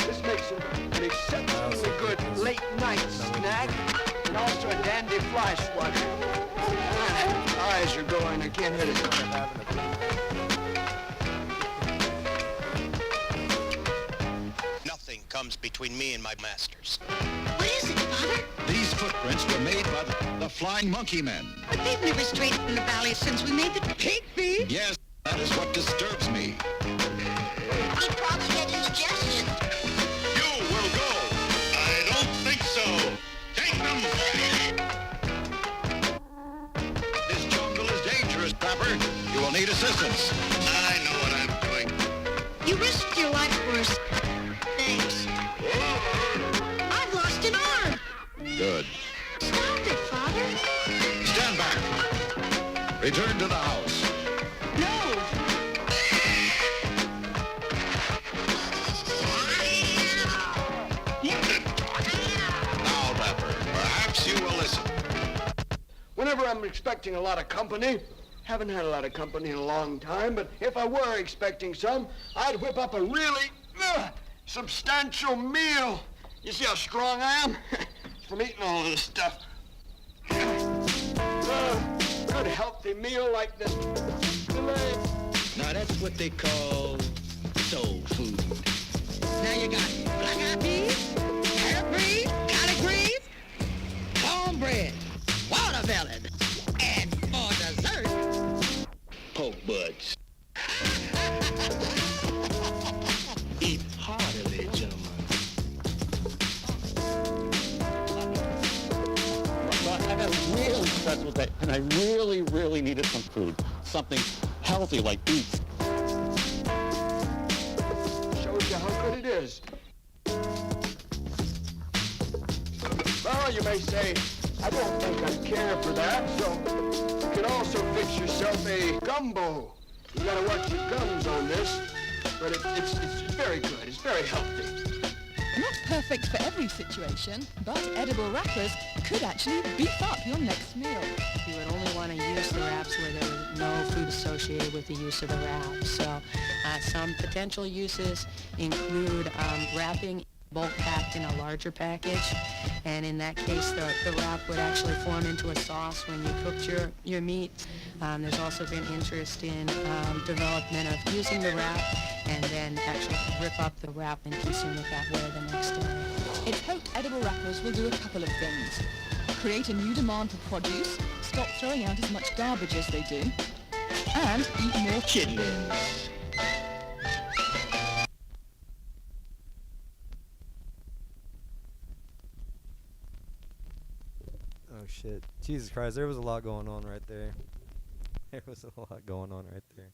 This makes an exceptionally good late night snack, and also a dandy fly swatter. Eyes are going, I can't hit it. Nothing comes between me and my masters. What is it, Father? These footprints were made by the Flying Monkey Men. But they've never strayed from the valley since we made the pig feed. Yes, that is what disturbs me. He probably had indigestion. You will go. I don't think so. Take them. This jungle is dangerous, Trapper. You will need assistance. I know what I'm doing. You risked your life for us. Thanks. I've lost an arm. Good. Stop it, Father. Stand back. Return to the house. No. Whenever I'm expecting a lot of company, haven't had a lot of company in a long time, but if I were expecting some, I'd whip up a really substantial meal. You see how strong I am? From eating all of this stuff. Good healthy meal like this. Now that's what they call soul food. Now you got black-eyed peas, carrot greens, collard greens, cornbread, watermelon, and for dessert, poke buds. Eat heartily, gentlemen. I had a really stressful day, and I really needed some food. Something healthy like beets. Shows you how good it is. Well, you may say, I don't think I care for that, so you can also fix yourself a gumbo. You gotta watch your gums on this, but it's very good. It's very healthy. Not perfect for every situation, but edible wrappers could actually beef up your next meal. You would only want to use the wraps where there was no food associated with the use of the wrap. So some potential uses include wrapping bulk packed in a larger package, and in that case the wrap would actually form into a sauce when you cooked your meat. There's also been interest in development of using the wrap and then actually rip up the wrap and consume it that way the next day. It's hoped edible wrappers will do a couple of things. Create a new demand for produce, stop throwing out as much garbage as they do, and eat more chitlins. Oh shit. Jesus Christ, there was a lot going on right there. There was a lot going on right there.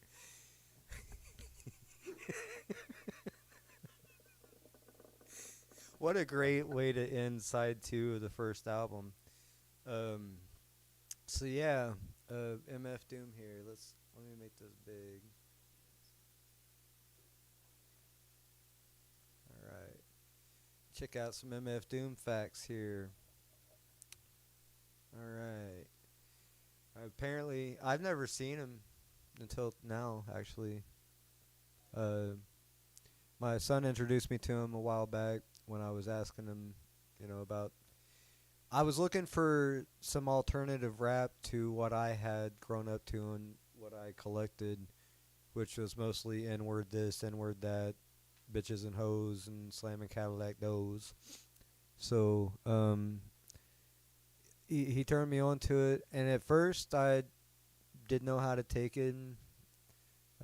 What a great way to end side 2 of the first album. So yeah, MF Doom here. Let me make this big. All right. Check out some MF Doom facts here. All right. Apparently, I've never seen him until now, actually. My son introduced me to him a while back when I was asking him, about... I was looking for some alternative rap to what I had grown up to and what I collected, which was mostly N-word this, N-word that, bitches and hoes, and slamming Cadillac those. So, he turned me on to it, and at first I didn't know how to take it.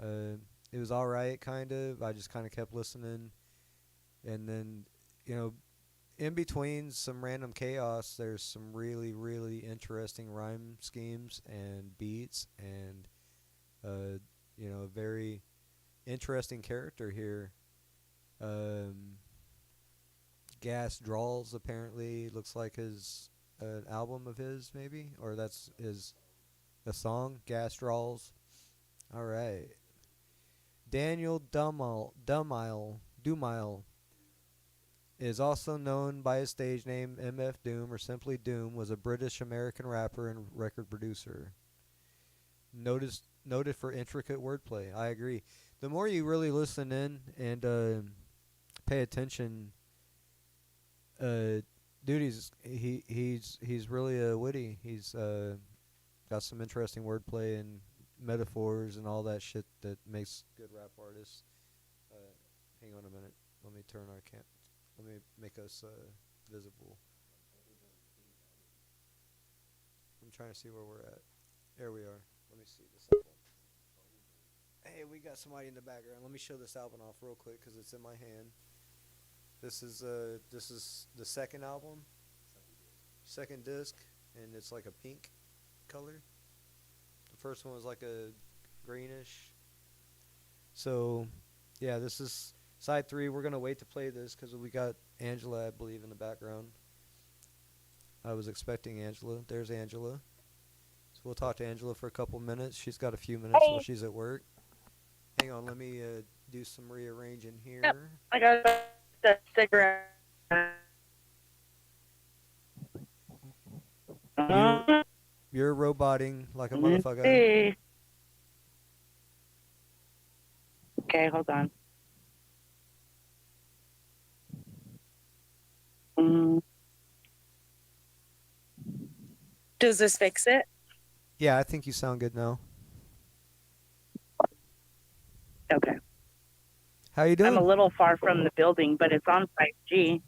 It was alright, kind of. I just kind of kept listening. And then, in between some random chaos, there's some really, really interesting rhyme schemes and beats and, a very interesting character here. Gas Draws, apparently, looks like an album of his, maybe? Or that's a song, Gas Draws. All right. Daniel Dumile is also known by his stage name MF Doom or simply Doom, was a British-American rapper and record producer. Noted for intricate wordplay. I agree. The more you really listen in and pay attention, dude, he's really witty. He's got some interesting wordplay and metaphors and all that shit that makes good rap artists. Hang on a minute. Let me turn our cam. Let me make us visible. I'm trying to see where we're at. There we are. Let me see this album. Hey, we got somebody in the background. Let me show this album off real quick because it's in my hand. This is the second album, second disc, and it's like a pink color. The first one was like a greenish. So, yeah, this is side 3. We're gonna wait to play this because we got Angela, I believe, in the background. I was expecting Angela. There's Angela. So we'll talk to Angela for a couple minutes. She's got a few minutes while she's at work. Hang on, let me do some rearranging here. Yep, I got that cigarette. You're roboting like a Let's motherfucker. see. Okay, hold on. Mm. Does this fix it? Yeah, I think you sound good now. Okay. How you doing? I'm a little far from the building, but it's on 5G.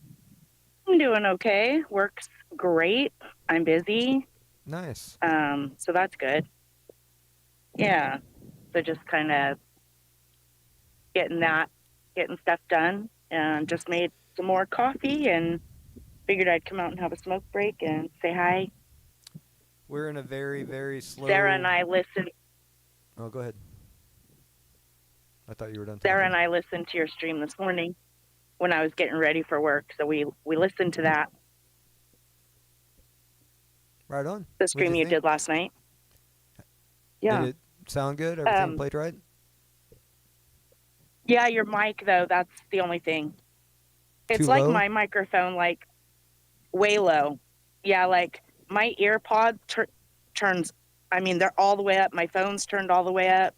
I'm doing okay. Works great. I'm busy. Nice. So that's good. Yeah. So just kind of getting stuff done, and just made some more coffee and figured I'd come out and have a smoke break and say hi. We're in a very, very slow... Sarah and I listened. Oh, go ahead. I thought you were done talking. Sarah and I listened to your stream this morning when I was getting ready for work. So we listened to that. Right on. The stream you did last night. Yeah. Did it sound good? Everything played right? Yeah, your mic though, that's the only thing. It's Too like low? my microphone, like way low. Yeah, like my ear pod turns, I mean, they're all the way up. My phone's turned all the way up.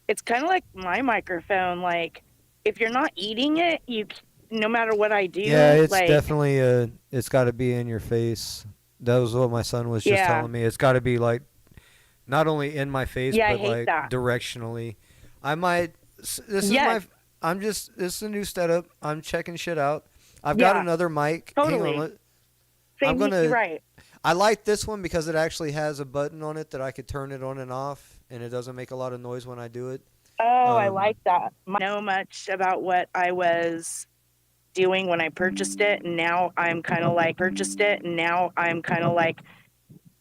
It's kind of like my microphone. Like if you're not eating it, no matter what I do. Yeah, it's like, definitely it's got to be in your face. That was what my son was just telling me. It's got to be like not only in my face, Yeah, I but hate like that. directionally. I might. This is Yes. this is a new setup. I'm checking shit out. I've got another mic. Totally. Hang on. Same I'm gonna. you're right. I like this one because it actually has a button on it that I could turn it on and off, and it doesn't make a lot of noise when I do it. Oh, I like that. I don't know much about what I was doing when I purchased it, and now I'm kind of like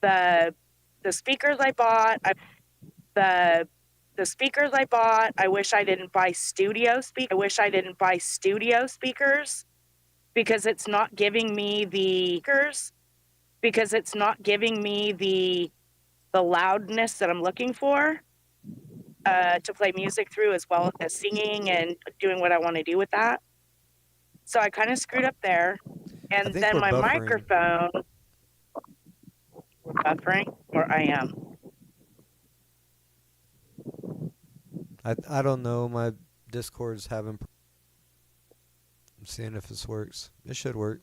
the speakers I bought. The speakers I bought. I wish I didn't buy studio speakers because it's not giving me the loudness that I'm looking for. To play music through, as well as singing and doing what I want to do with that. So I kind of screwed up there. And then my microphone, buffering, or I am. I don't know. My Discord's having. I'm seeing if this works. It should work.